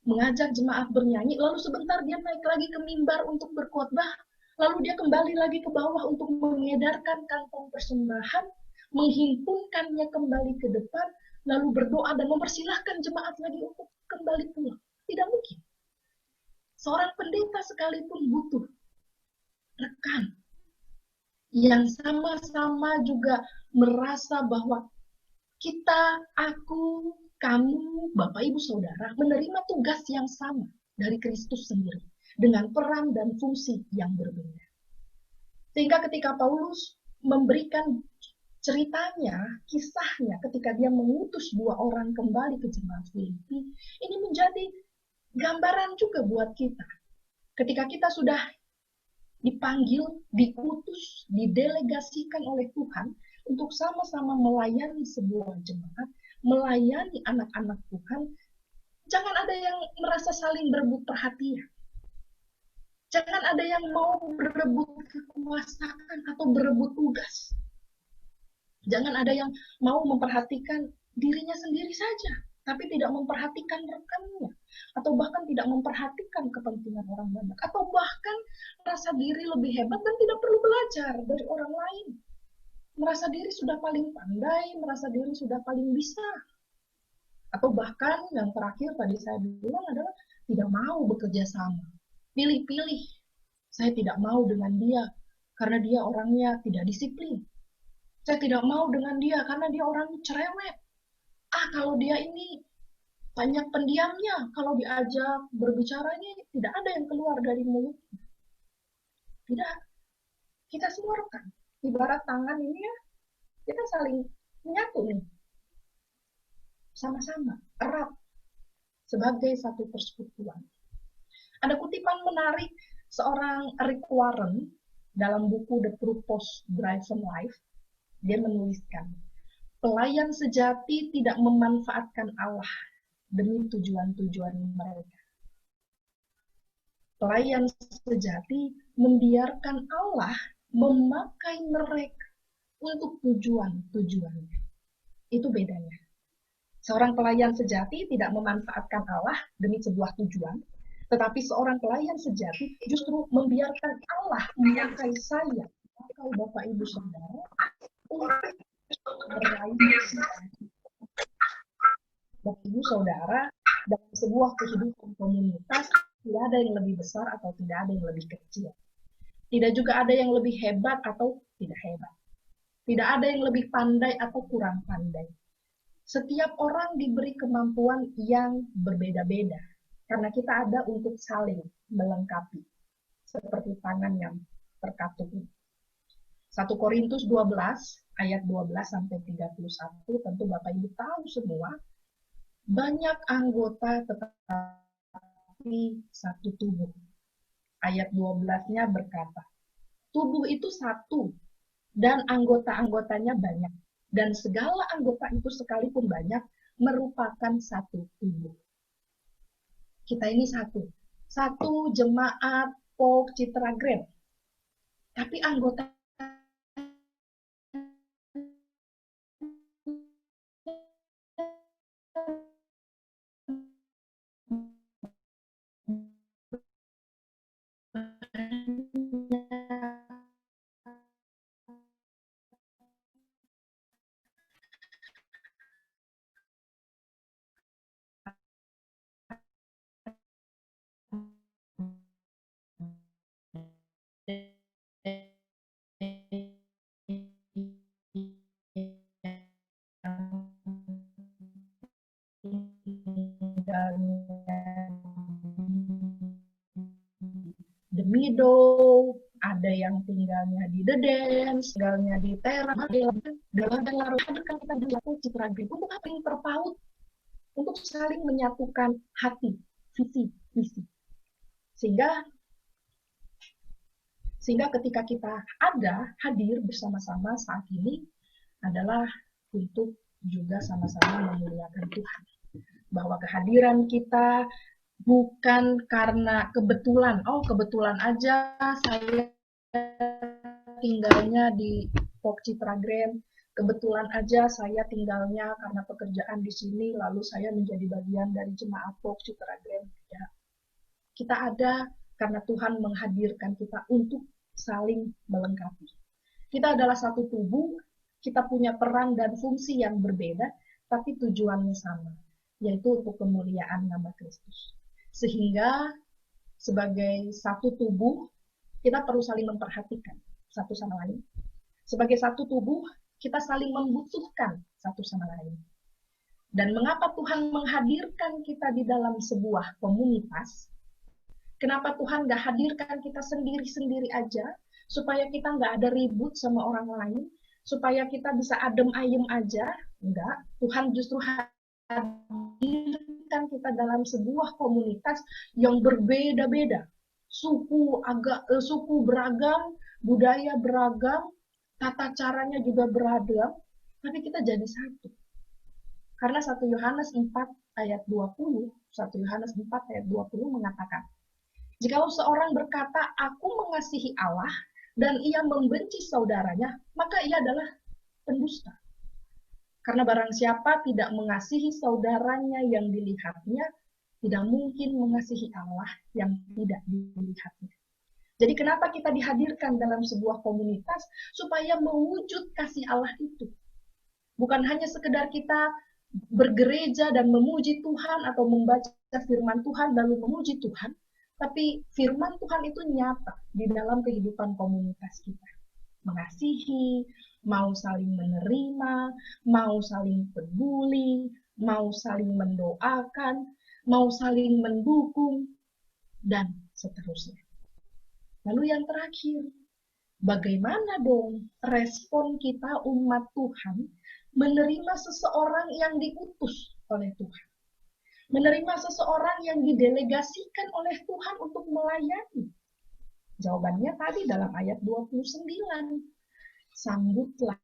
mengajak jemaat bernyanyi. Lalu sebentar dia naik lagi ke mimbar untuk berkhotbah. Lalu dia kembali lagi ke bawah untuk mengedarkan kantong persembahan, menghimpunkannya kembali ke depan, lalu berdoa dan mempersilahkan jemaat lagi untuk kembali pulang. Tidak mungkin. Seorang pendeta sekalipun butuh rekan yang sama-sama juga merasa bahwa kita, aku, kamu, Bapak Ibu Saudara menerima tugas yang sama dari Kristus sendiri dengan peran dan fungsi yang berbeda. Sehingga ketika Paulus memberikan ceritanya, kisahnya ketika dia mengutus 2 orang kembali ke jemaat Filipi, ini menjadi gambaran juga buat kita. Ketika kita sudah dipanggil, diutus, didelegasikan oleh Tuhan untuk sama-sama melayani sebuah jemaat, melayani anak-anak Tuhan, jangan ada yang merasa saling berebut perhatian. Jangan ada yang mau berebut kekuasaan atau berebut tugas. Jangan ada yang mau memperhatikan dirinya sendiri saja, tapi tidak memperhatikan rekannya, atau bahkan tidak memperhatikan kepentingan orang banyak, atau bahkan merasa diri lebih hebat dan tidak perlu belajar dari orang lain. Merasa diri sudah paling pandai, merasa diri sudah paling bisa. Atau bahkan yang terakhir tadi saya bilang adalah tidak mau bekerja sama. Pilih-pilih. Saya tidak mau dengan dia karena dia orangnya tidak disiplin. Saya tidak mau dengan dia karena dia orangnya cerewet. Kalau dia ini banyak pendiamnya, kalau diajak berbicara ini tidak ada yang keluar dari mulutnya. Tidak. Kita semua rekan. Ibarat tangan ini ya, kita saling menyatu nih. Sama-sama, erat. Sebagai satu persekutuan. Ada kutipan menarik seorang Rick Warren dalam buku The Purpose Driven Life. Dia menuliskan, pelayan sejati tidak memanfaatkan Allah demi tujuan-tujuan mereka. Pelayan sejati membiarkan Allah memakai mereka untuk tujuan-tujuannya. Itu bedanya. Seorang pelayan sejati tidak memanfaatkan Allah demi sebuah tujuan, tetapi seorang pelayan sejati justru membiarkan Allah memakai saya, memakai Bapak Ibu Saudara, untuk meraih Bapak Ibu Saudara dalam sebuah kehidupan komunitas. Tidak ada yang lebih besar atau tidak ada yang lebih kecil. Tidak juga ada yang lebih hebat atau tidak hebat. Tidak ada yang lebih pandai atau kurang pandai. Setiap orang diberi kemampuan yang berbeda-beda. Karena kita ada untuk saling melengkapi. Seperti tangan yang terkatup ini. 1 Korintus 12 ayat 12 sampai 31, tentu Bapak Ibu tahu semua, banyak anggota tetapi satu tubuh. Ayat 12-nya berkata, tubuh itu satu dan anggota-anggotanya banyak, dan segala anggota itu sekalipun banyak merupakan satu tubuh. Kita ini satu jemaat Polk Citra Grand, tapi anggota The Meadow, ada yang tinggalnya di The Dance, tinggalnya di Teras, dalam larut kan kita dilakukan Citra Grand. Untuk apa yang terpaut? Untuk saling menyatukan hati, visi, misi. Sehingga ketika kita hadir bersama-sama saat ini adalah untuk juga sama-sama memuliakan Tuhan. Bahwa kehadiran kita bukan karena kebetulan, kebetulan aja saya tinggalnya di Polk Citra Grand, kebetulan aja saya tinggalnya karena pekerjaan di sini, lalu saya menjadi bagian dari jemaat Polk Citra Grand. Ya. Kita ada karena Tuhan menghadirkan kita untuk saling melengkapi. Kita adalah satu tubuh, kita punya peran dan fungsi yang berbeda, tapi tujuannya sama, yaitu untuk kemuliaan nama Kristus. Sehingga sebagai satu tubuh, kita perlu saling memperhatikan satu sama lain. Sebagai satu tubuh, kita saling membutuhkan satu sama lain. Dan mengapa Tuhan menghadirkan kita di dalam sebuah komunitas? Kenapa Tuhan nggak hadirkan kita sendiri-sendiri aja, supaya kita nggak ada ribut sama orang lain, supaya kita bisa adem ayem aja? Enggak, Tuhan justru hadirkan kita dalam sebuah komunitas yang berbeda-beda. Suku beragam, budaya beragam, tata caranya juga beragam, tapi kita jadi satu. Karena 1 Yohanes 4 ayat 20, 1 Yohanes 4 ayat 20 mengatakan, jikalau seorang berkata, aku mengasihi Allah, dan ia membenci saudaranya, maka ia adalah pendusta. Karena barang siapa tidak mengasihi saudaranya yang dilihatnya, tidak mungkin mengasihi Allah yang tidak dilihatnya. Jadi kenapa kita dihadirkan dalam sebuah komunitas? Supaya mewujud kasih Allah itu. Bukan hanya sekedar kita bergereja dan memuji Tuhan atau membaca firman Tuhan lalu memuji Tuhan, tapi firman Tuhan itu nyata di dalam kehidupan komunitas kita. Mengasihi, mau saling menerima, mau saling peduli, mau saling mendoakan, mau saling mendukung, dan seterusnya. Lalu yang terakhir, bagaimana dong respon kita umat Tuhan menerima seseorang yang diutus oleh Tuhan? Menerima seseorang yang didelegasikan oleh Tuhan untuk melayani? Jawabannya tadi dalam ayat 29. Sambutlah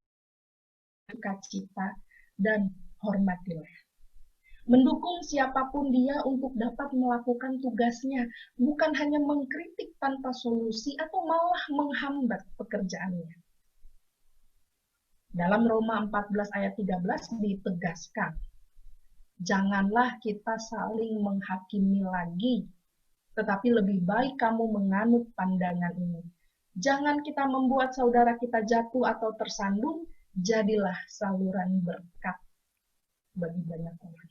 sukacita dan hormatilah. Mendukung siapapun dia untuk dapat melakukan tugasnya, bukan hanya mengkritik tanpa solusi atau malah menghambat pekerjaannya. Dalam Roma 14 ayat 13 ditegaskan, janganlah kita saling menghakimi lagi, tetapi lebih baik kamu menganut pandangan ini. Jangan kita membuat saudara kita jatuh atau tersandung, jadilah saluran berkat bagi banyak orang.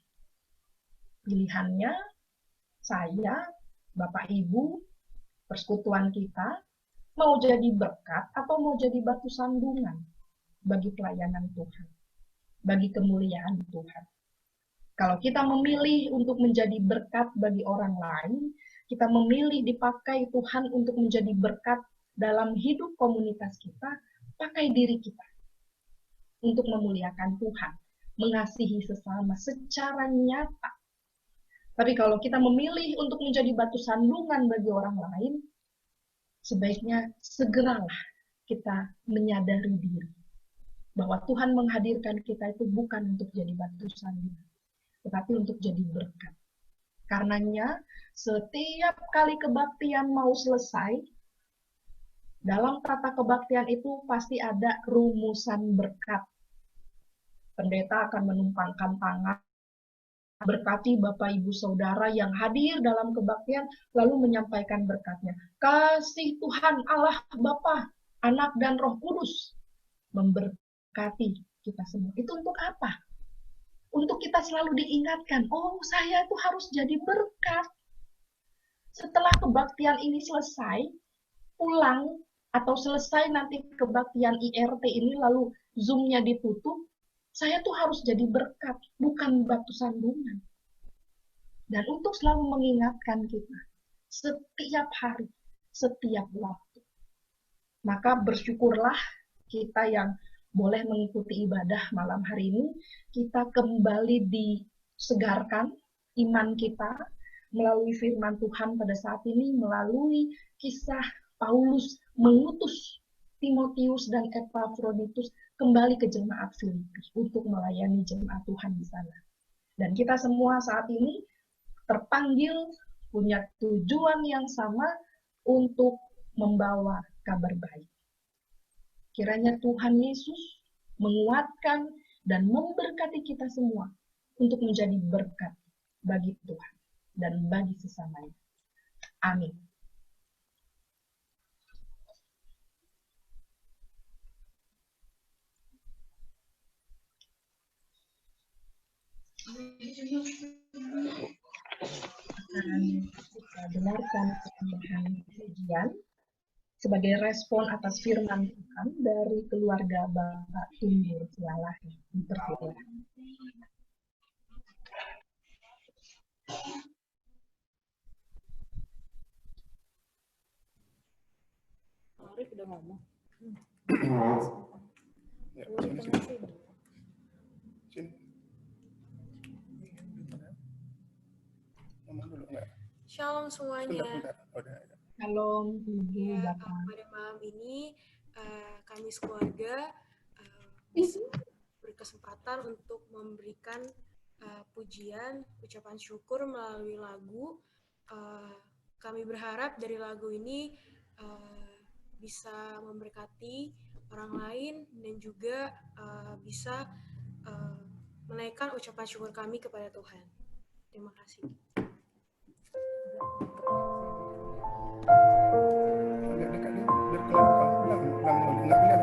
Pilihannya, saya, Bapak Ibu, persekutuan kita, mau jadi berkat atau mau jadi batu sandungan bagi pelayanan Tuhan, bagi kemuliaan Tuhan. Kalau kita memilih untuk menjadi berkat bagi orang lain, kita memilih dipakai Tuhan untuk menjadi berkat dalam hidup komunitas kita, pakai diri kita untuk memuliakan Tuhan, mengasihi sesama secara nyata. Tapi kalau kita memilih untuk menjadi batu sandungan bagi orang lain, sebaiknya segeralah kita menyadari diri bahwa Tuhan menghadirkan kita itu bukan untuk jadi batu sandungan, tetapi untuk jadi berkat. Karenanya, setiap kali kebaktian mau selesai, dalam tata kebaktian itu pasti ada rumusan berkat. Pendeta akan menumpangkan tangan, berkati Bapak Ibu Saudara yang hadir dalam kebaktian, lalu menyampaikan berkatnya. Kasih Tuhan Allah Bapa, Anak dan Roh Kudus memberkati kita semua. Itu untuk apa? Untuk kita selalu diingatkan, oh saya itu harus jadi berkat. Setelah kebaktian ini selesai, pulang atau selesai nanti kebaktian IRT ini lalu Zoom-nya ditutup, saya tuh harus jadi berkat, bukan batu sandungan. Dan untuk selalu mengingatkan kita, setiap hari, setiap waktu. Maka bersyukurlah kita yang boleh mengikuti ibadah malam hari ini, kita kembali disegarkan iman kita melalui firman Tuhan pada saat ini, melalui kisah Paulus mengutus Timotius dan Epafroditus kembali ke jemaat Filipi untuk melayani jemaat Tuhan di sana. Dan kita semua saat ini terpanggil punya tujuan yang sama untuk membawa kabar baik. Kiranya Tuhan Yesus menguatkan dan memberkati kita semua untuk menjadi berkat bagi Tuhan dan bagi sesamanya. Amin. Akan kita dengarkan persembahan pujian sebagai respon atas firman Tuhan dari keluarga Bapak Tunggul Silalahi. Dipersilakan. Arif udah ngomong. Ya, sini. Ngomong dulu enggak? Shalom semuanya. Shalom Ibu Ya, Bapak. pada malam ini kami sekeluarga berkesempatan untuk memberikan pujian, ucapan syukur melalui lagu. Kami berharap dari lagu ini bisa memberkati orang lain dan juga bisa menaikkan ucapan syukur kami kepada Tuhan. Terima kasih. Agak dekat dia, biar kelihatan. Nggak kelihatan.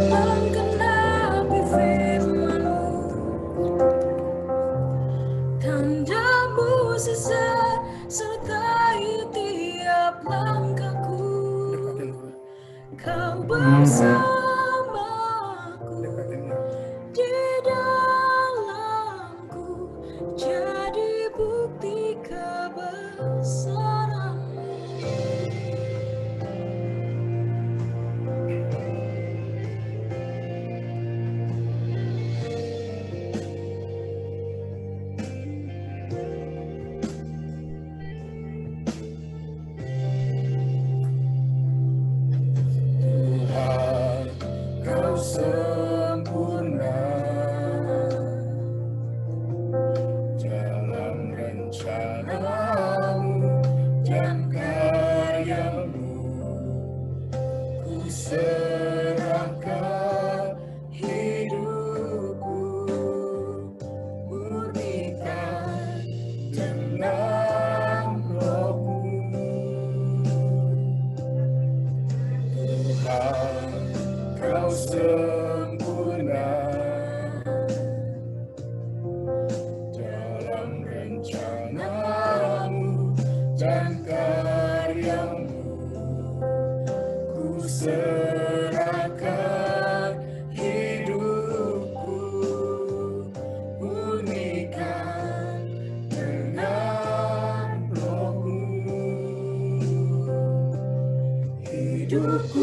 Menggenapi firman-Mu, tanda mukjizat sertai tiap langkahku. Kau bersamaku di dalamku, jadi bukti kebesaran-Mu. Tuhan, Kau sempurna dalam rencana-Mu dan karya-Mu. Ku serahkan hidupku, murnikan dengan Roh-Mu. Tuhan, Kau sempurna dalam rencana-Mu dan karya-Mu. Ku serahkan hidupku, murnikan dengan Roh-Mu. Hidupku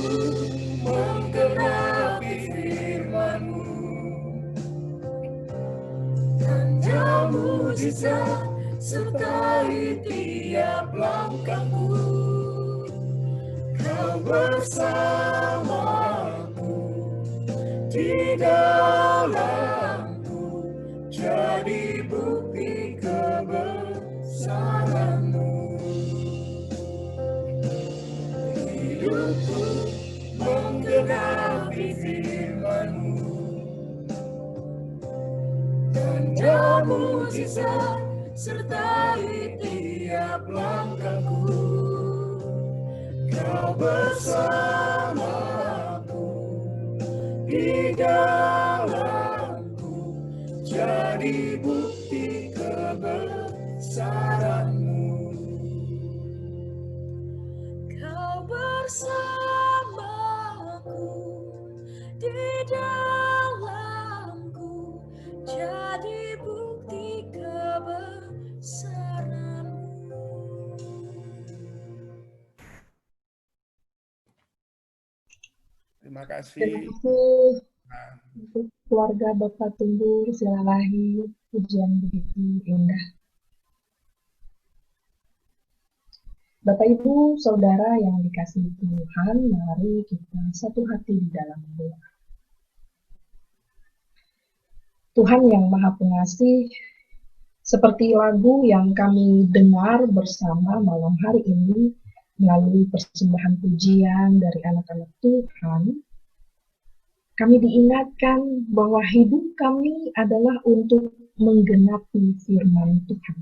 menggenapi firman-Mu, tanda mukjizat sertai tiap langkahku. Kau bersamaku, di dalamku, jadi bukti kebesaran-Mu. Hidupku menggenapi firman-Mu, tanda mukjizat sertai tiap langkahku. Kau bersamaku, di dalamku, jadi bukti kebesaran-Mu. Kau bersamaku, di dalamku, jadi bukti kebesaran-Mu. Terima Terima kasih. kasih Nah, untuk keluarga Bapak Tunggul Silalahi, pujian begitu indah. Bapak Ibu, Saudara yang dikasihi Tuhan, mari kita satu hati di dalam doa. Tuhan yang Maha Pengasih, seperti lagu yang kami dengar bersama malam hari ini melalui persembahan pujian dari anak-anak Tuhan, kami diingatkan bahwa hidup kami adalah untuk menggenapi firman Tuhan.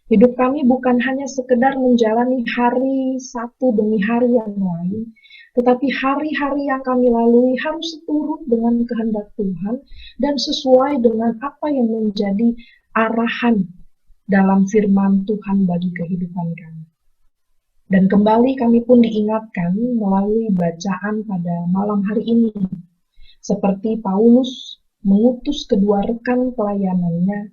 Hidup kami bukan hanya sekedar menjalani hari satu demi hari yang lain, tetapi hari-hari yang kami lalui harus seturut dengan kehendak Tuhan dan sesuai dengan apa yang menjadi arahan dalam firman Tuhan bagi kehidupan kami. Dan kembali kami pun diingatkan melalui bacaan pada malam hari ini, seperti Paulus mengutus kedua rekan pelayanannya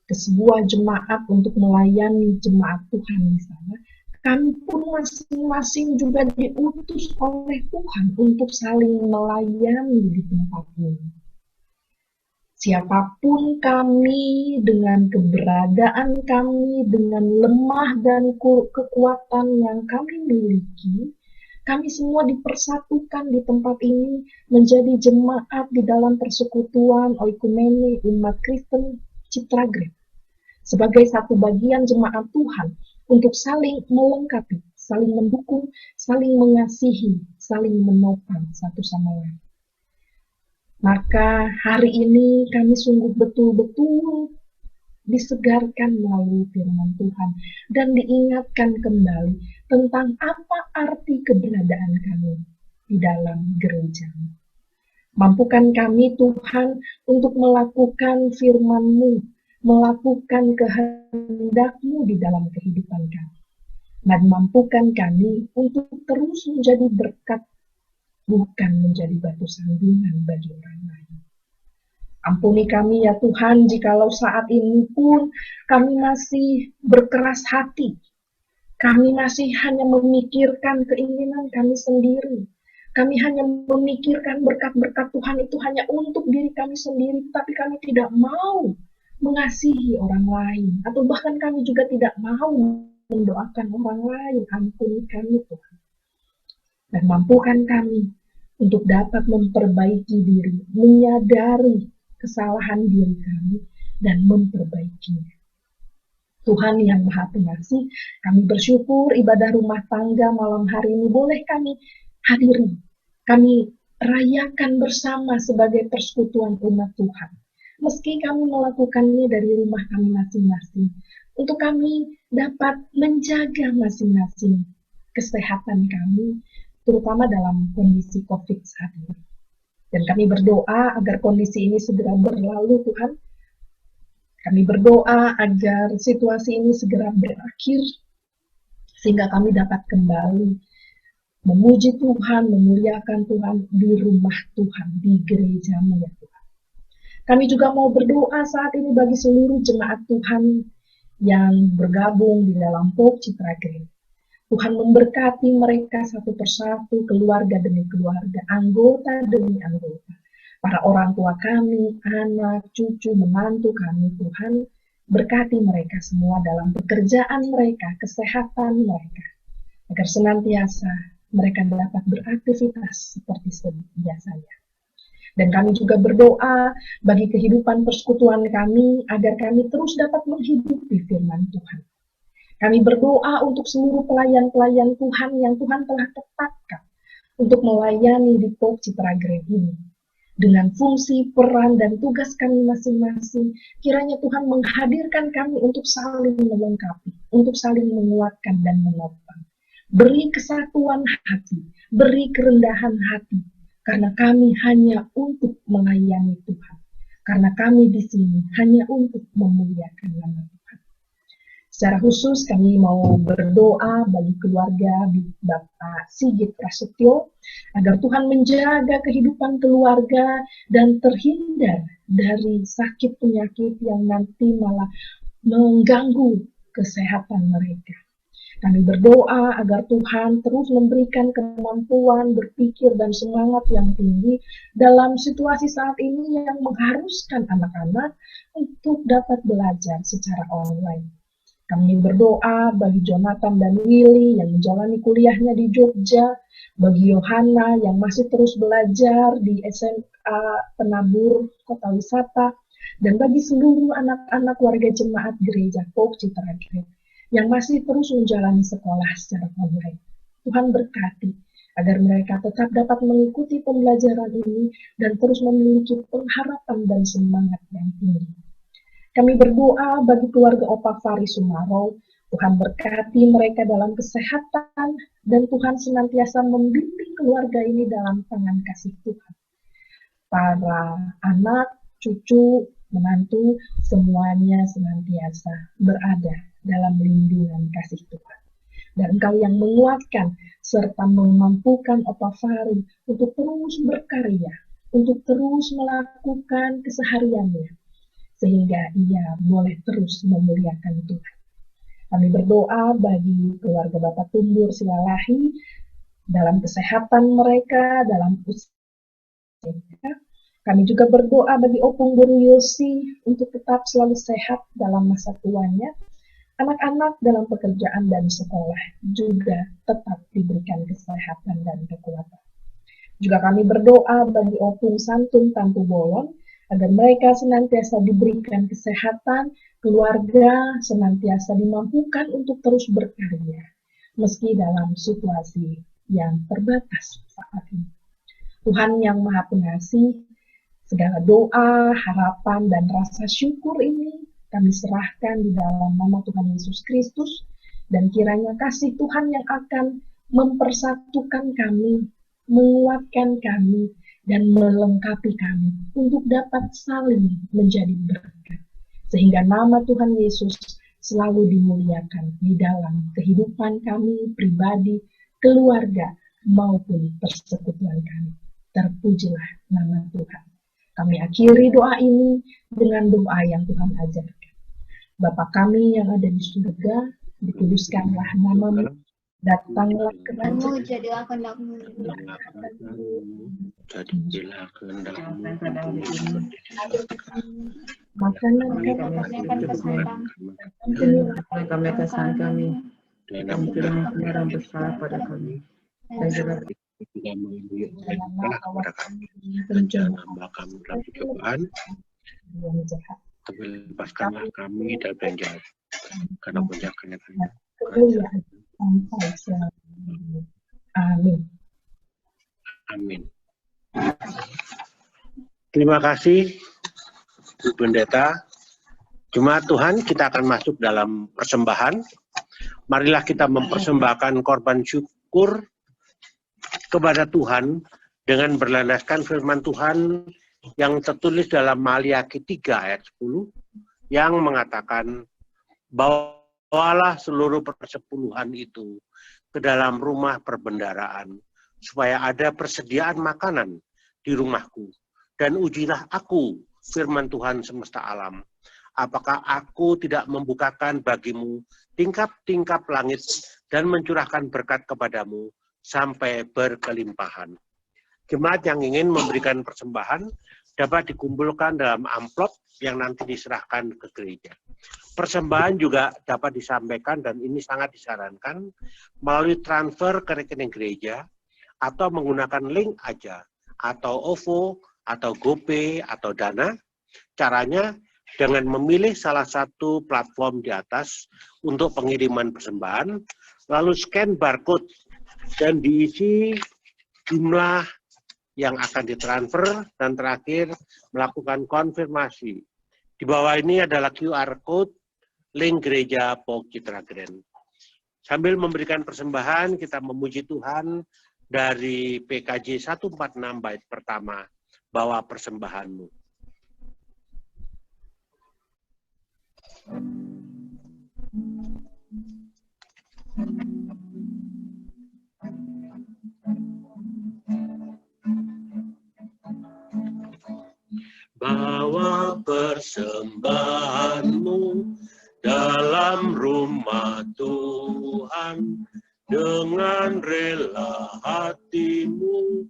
ke sebuah jemaat untuk melayani jemaat Tuhan di sana. Kami pun masing-masing juga diutus oleh Tuhan untuk saling melayani di tempat ini. Siapapun kami, dengan keberadaan kami, dengan lemah dan kekuatan yang kami miliki, kami semua dipersatukan di tempat ini menjadi jemaat di dalam persekutuan oikumene umat Kristen Citra Grade sebagai satu bagian jemaat Tuhan untuk saling melengkapi, saling mendukung, saling mengasihi, saling menopang satu sama lain. Maka hari ini kami sungguh betul-betul disegarkan melalui firman Tuhan dan diingatkan kembali tentang apa arti keberadaan kami di dalam gereja. Mampukan kami Tuhan untuk melakukan firman-Mu, melakukan kehendak-Mu di dalam kehidupan kami. Dan mampukan kami untuk terus menjadi berkat, bukan menjadi batu sandungan bagi orang lain. Ampuni kami ya Tuhan, jikalau saat ini pun kami masih berkeras hati. Kami masih hanya memikirkan keinginan kami sendiri. Kami hanya memikirkan berkat-berkat Tuhan itu hanya untuk diri kami sendiri, tapi kami tidak mau mengasihi orang lain. Atau bahkan kami juga tidak mau mendoakan orang lain. Ampuni kami Tuhan. Dan mampukan kami untuk dapat memperbaiki diri, menyadari kesalahan diri kami, dan memperbaikinya. Tuhan yang Maha Pengasih, kami bersyukur ibadah rumah tangga malam hari ini boleh kami hadiri, kami rayakan bersama sebagai persekutuan umat Tuhan. Meski kami melakukannya dari rumah kami masing-masing, untuk kami dapat menjaga masing-masing kesehatan kami, terutama dalam kondisi COVID saat ini. Dan kami berdoa agar kondisi ini segera berlalu, Tuhan. Kami berdoa agar situasi ini segera berakhir, sehingga kami dapat kembali memuji Tuhan, memuliakan Tuhan di rumah Tuhan, di gereja-Mu ya Tuhan. Kami juga mau berdoa saat ini bagi seluruh jemaat Tuhan yang bergabung di dalam POK Citra Grade. Tuhan memberkati mereka satu persatu, keluarga demi keluarga, anggota demi anggota. Para orang tua kami, anak, cucu, menantu kami, Tuhan, berkati mereka semua dalam pekerjaan mereka, kesehatan mereka, agar senantiasa mereka dapat beraktivitas seperti biasanya. Dan kami juga berdoa bagi kehidupan persekutuan kami, agar kami terus dapat menghidupi firman Tuhan. Kami berdoa untuk seluruh pelayan-pelayan Tuhan yang Tuhan telah tetapkan untuk melayani di POK Citra Grade ini. Dengan fungsi, peran, dan tugas kami masing-masing, kiranya Tuhan menghadirkan kami untuk saling melengkapi, untuk saling menguatkan dan menopang. Beri kesatuan hati, beri kerendahan hati, karena kami hanya untuk melayani Tuhan. Karena kami di sini hanya untuk memuliakan nama Tuhan. Secara khusus kami mau berdoa bagi keluarga Bapak Sigit Prasetyo agar Tuhan menjaga kehidupan keluarga dan terhindar dari sakit penyakit yang nanti malah mengganggu kesehatan mereka. Kami berdoa agar Tuhan terus memberikan kemampuan berpikir dan semangat yang tinggi dalam situasi saat ini yang mengharuskan anak-anak untuk dapat belajar secara online. Kami berdoa bagi Jonathan dan Willy yang menjalani kuliahnya di Jogja, bagi Yohana yang masih terus belajar di SMA Penabur Kota Wisata, dan bagi seluruh anak-anak warga jemaat gereja POK Citra Grade yang masih terus menjalani sekolah secara online. Tuhan berkati agar mereka tetap dapat mengikuti pembelajaran ini dan terus memiliki pengharapan dan semangat yang tinggi. Kami berdoa bagi keluarga Opa Fari Sumaro Tuhan berkati mereka dalam kesehatan, dan Tuhan senantiasa membimbing keluarga ini dalam tangan kasih Tuhan. Para anak, cucu, menantu, semuanya senantiasa berada dalam lindungan kasih Tuhan. Dan Engkau yang menguatkan serta memampukan Opa Fahri untuk terus berkarya, untuk terus melakukan kesehariannya, sehingga ia boleh terus memuliakan Tuhan. Kami berdoa bagi keluarga Bapak Tumbur Silalahi dalam kesehatan mereka, dalam usaha. Kami juga berdoa bagi Opung Guru Yosi untuk tetap selalu sehat dalam masa tuanya. Anak-anak dalam pekerjaan dan sekolah juga tetap diberikan kesehatan dan kekuatan. Juga kami berdoa bagi Opung Santun Tampu Bolon agar mereka senantiasa diberikan kesehatan, keluarga senantiasa dimampukan untuk terus berkarya, meski dalam situasi yang terbatas saat ini. Tuhan yang Maha Pengasih, segala doa, harapan, dan rasa syukur ini kami serahkan di dalam nama Tuhan Yesus Kristus, dan kiranya kasih Tuhan yang akan mempersatukan kami, menguatkan kami, dan melengkapi kami untuk dapat saling menjadi berkat. Sehingga nama Tuhan Yesus selalu dimuliakan di dalam kehidupan kami pribadi, keluarga, maupun persekutuan kami. Terpujilah nama Tuhan. Kami akhiri doa ini dengan doa yang Tuhan ajarkan. Bapa kami yang ada di surga, dikuduskanlah namamu, datanglah kerajaan-Mu, jadilah kehendak-Mu. Jadilah kehendak-Mu. Makanan Kami kesan kami, Dan yang besar pada kami. Dan juga kepada kami, dan jangan hamba kami dalam pencobaan, tapi lepaskanlah kami dari yang jahat, karena puncaknya kerajaan. Amin. Amin. Terima kasih, Bu Pendeta. Jemaat Tuhan, kita akan masuk dalam persembahan. Marilah kita mempersembahkan korban syukur kepada Tuhan dengan berlandaskan firman Tuhan yang tertulis dalam Maliaki 3 ayat 10 yang mengatakan, bawalah seluruh persepuluhan itu ke dalam rumah perbendaharaan supaya ada persediaan makanan di rumahku, dan ujilah aku, firman Tuhan semesta alam, apakah aku tidak membukakan bagimu tingkap-tingkap langit dan mencurahkan berkat kepadamu sampai berkelimpahan. Jemaat yang ingin memberikan persembahan dapat dikumpulkan dalam amplop yang nanti diserahkan ke gereja. Persembahan juga dapat disampaikan, dan ini sangat disarankan, melalui transfer ke rekening gereja, atau menggunakan link aja, atau OVO, atau GoPay, atau Dana. Caranya dengan memilih salah satu platform di atas untuk pengiriman persembahan, lalu scan barcode, dan diisi jumlah yang akan ditransfer, dan terakhir melakukan konfirmasi. Di bawah ini adalah QR Code link gereja POG Citra Grand. Sambil memberikan persembahan, kita memuji Tuhan dari PKJ 146 bait pertama, bawa persembahanmu. Bawa persembahanmu dalam rumah Tuhan dengan rela hatimu,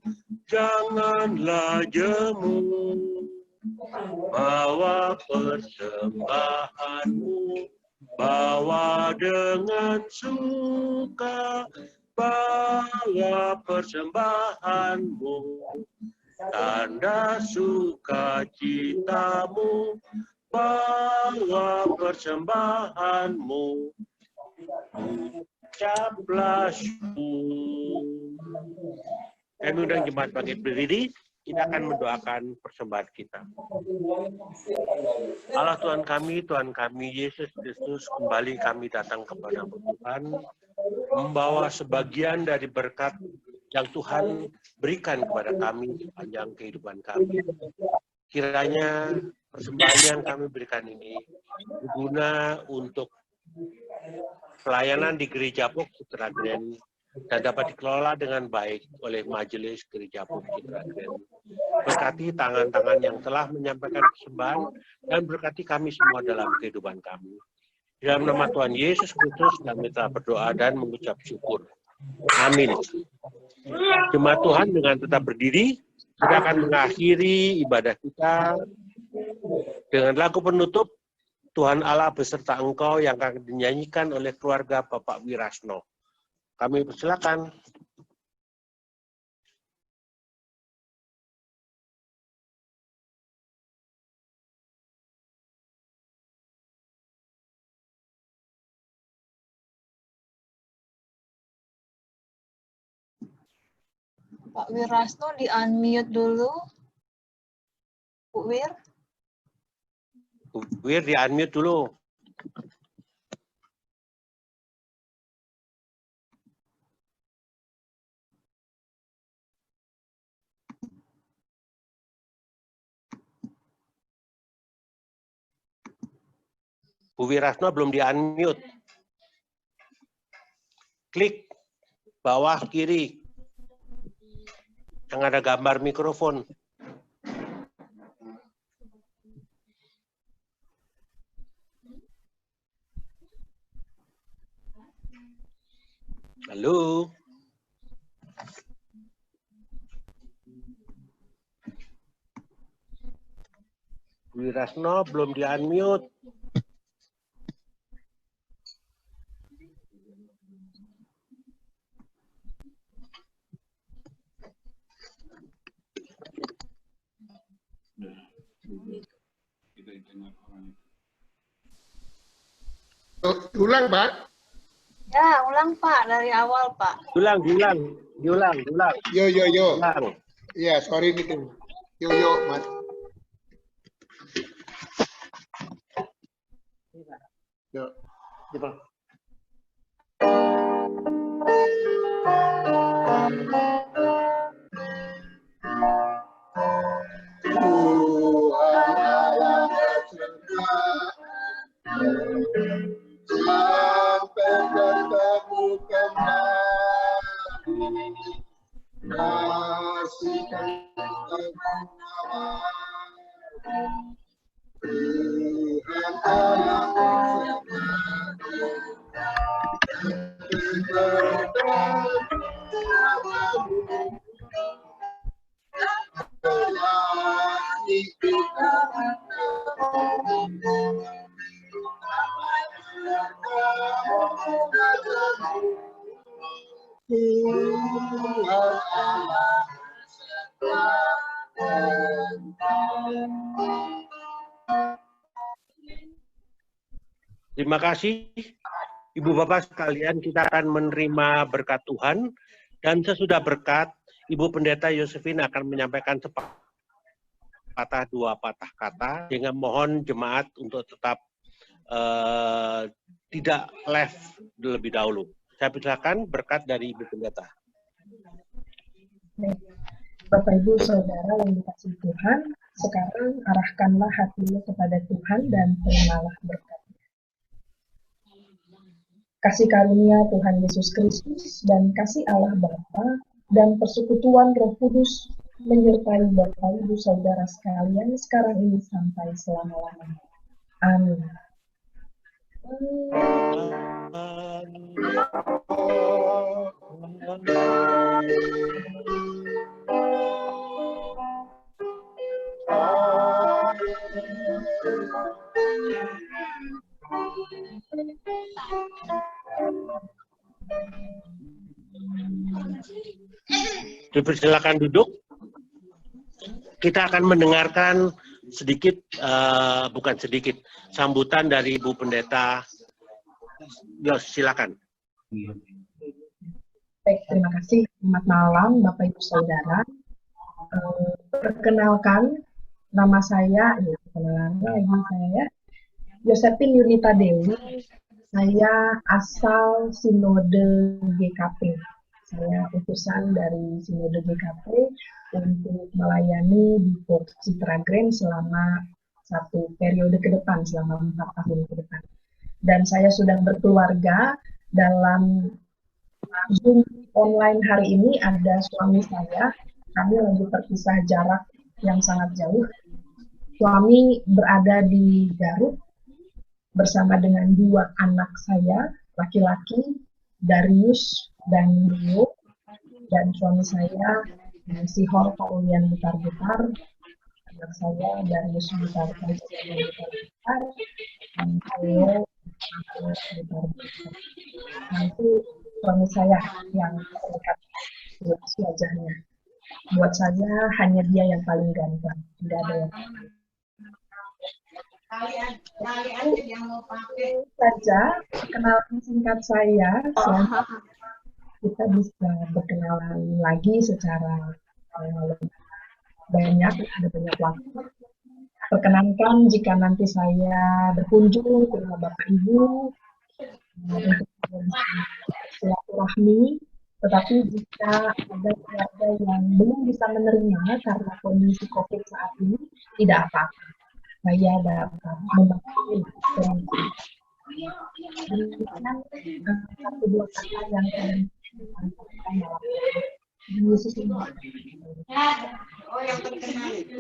janganlah jemu. Bawa persembahanmu, bawa dengan suka, bawa persembahanmu, tanda sukacitamu, bawa persembahanmu, ucaplah syukur. Kami undang jemaat bangkit berdiri, kita akan mendoakan persembahan kita. Allah Tuhan kami Yesus Kristus, kembali kami datang kepada Tuhan, membawa sebagian dari berkat yang Tuhan berikan kepada kami sepanjang kehidupan kami. Kiranya persembahan yang kami berikan ini berguna untuk pelayanan di Gereja Pok Citra Grand dan dapat dikelola dengan baik oleh Majelis Gereja Pok Citra Grand. Berkati tangan-tangan yang telah menyampaikan persembahan dan berkati kami semua dalam kehidupan kami. Dalam nama Tuhan Yesus Kristus kami telah berdoa dan mengucap syukur. Amin. Jemaat Tuhan dengan tetap berdiri, kita akan mengakhiri ibadah kita dengan lagu penutup Tuhan Allah beserta Engkau yang akan dinyanyikan oleh keluarga Bapak Wirasno. Kami persilakan. Pak Wirasno di-unmute dulu. Bu Wir. Bu Wir di-unmute dulu. Bu Wirasno belum di-unmute. Klik bawah kiri yang ada gambar mikrofon. Halo. Bu Wirasno belum di-unmute. Ulang, Pak. Ya, ulang Pak, dari awal Pak. Diulang. Yo. Ulang. Iya, sorry nih. Yo, Mas. Yo. Coba. Sampai ketemu kembali, kasihkan Tuhan Allah Terima kasih, Ibu Bapak sekalian, kita akan menerima berkat Tuhan, dan sesudah berkat, Ibu Pendeta Yosefin akan menyampaikan sepatah dua patah kata, sehingga mohon jemaat untuk tetap tidak live terlebih dahulu. Saya persilakan berkat dari Ibu Pendeta. Baik. Bapak Ibu Saudara yang dikasihi Tuhan, sekarang arahkanlah hatimu kepada Tuhan dan terimalah berkat. Kasih karunia Tuhan Yesus Kristus dan kasih Allah Bapa dan persekutuan Roh Kudus menyertai Bapak Ibu Saudara sekalian sekarang ini sampai selama-lamanya. Amin. Dipersilakan duduk. Kita akan mendengarkan sedikit, bukan sedikit, sambutan dari Ibu Pendeta. Yos, silakan. Baik, terima kasih. Selamat malam Bapak Ibu Saudara. Perkenalkan, nama saya, perkenalan lagi saya, Yosephine Yunita Dewi. Saya asal Sinode GKP. Saya utusan dari Sinode GKP untuk melayani di Port Citra Grand selama satu periode ke depan, selama 4 tahun ke depan. Dan saya sudah berkeluarga. Dalam Zoom online hari ini ada suami saya. Kami lagi terpisah jarak yang sangat jauh. Suami berada di Garut bersama dengan 2 anak saya, laki-laki, Darius dan Rio, dan suami saya, si Hor Paulian Butar-Butar, anak saya, Darius Butar-Butar, dan Paulo Butar-Butar. Nanti suami saya yang terdekat wajahnya. Buat saya, hanya dia yang paling ganteng, tidak ada yang saja perkenalan singkat saya. Kita bisa berkenalan lagi secara banyak, ada banyak waktu. Perkenankan jika nanti saya berkunjung ke rumah Bapak Ibu untuk silaturahmi, tetapi jika ada keluarga yang belum bisa menerima karena kondisi COVID saat ini, tidak apa-apa. Saya dapat membantu satu dua kata yang saya sampaikan dalam Yesus ini. Oh, yang terkenal itu.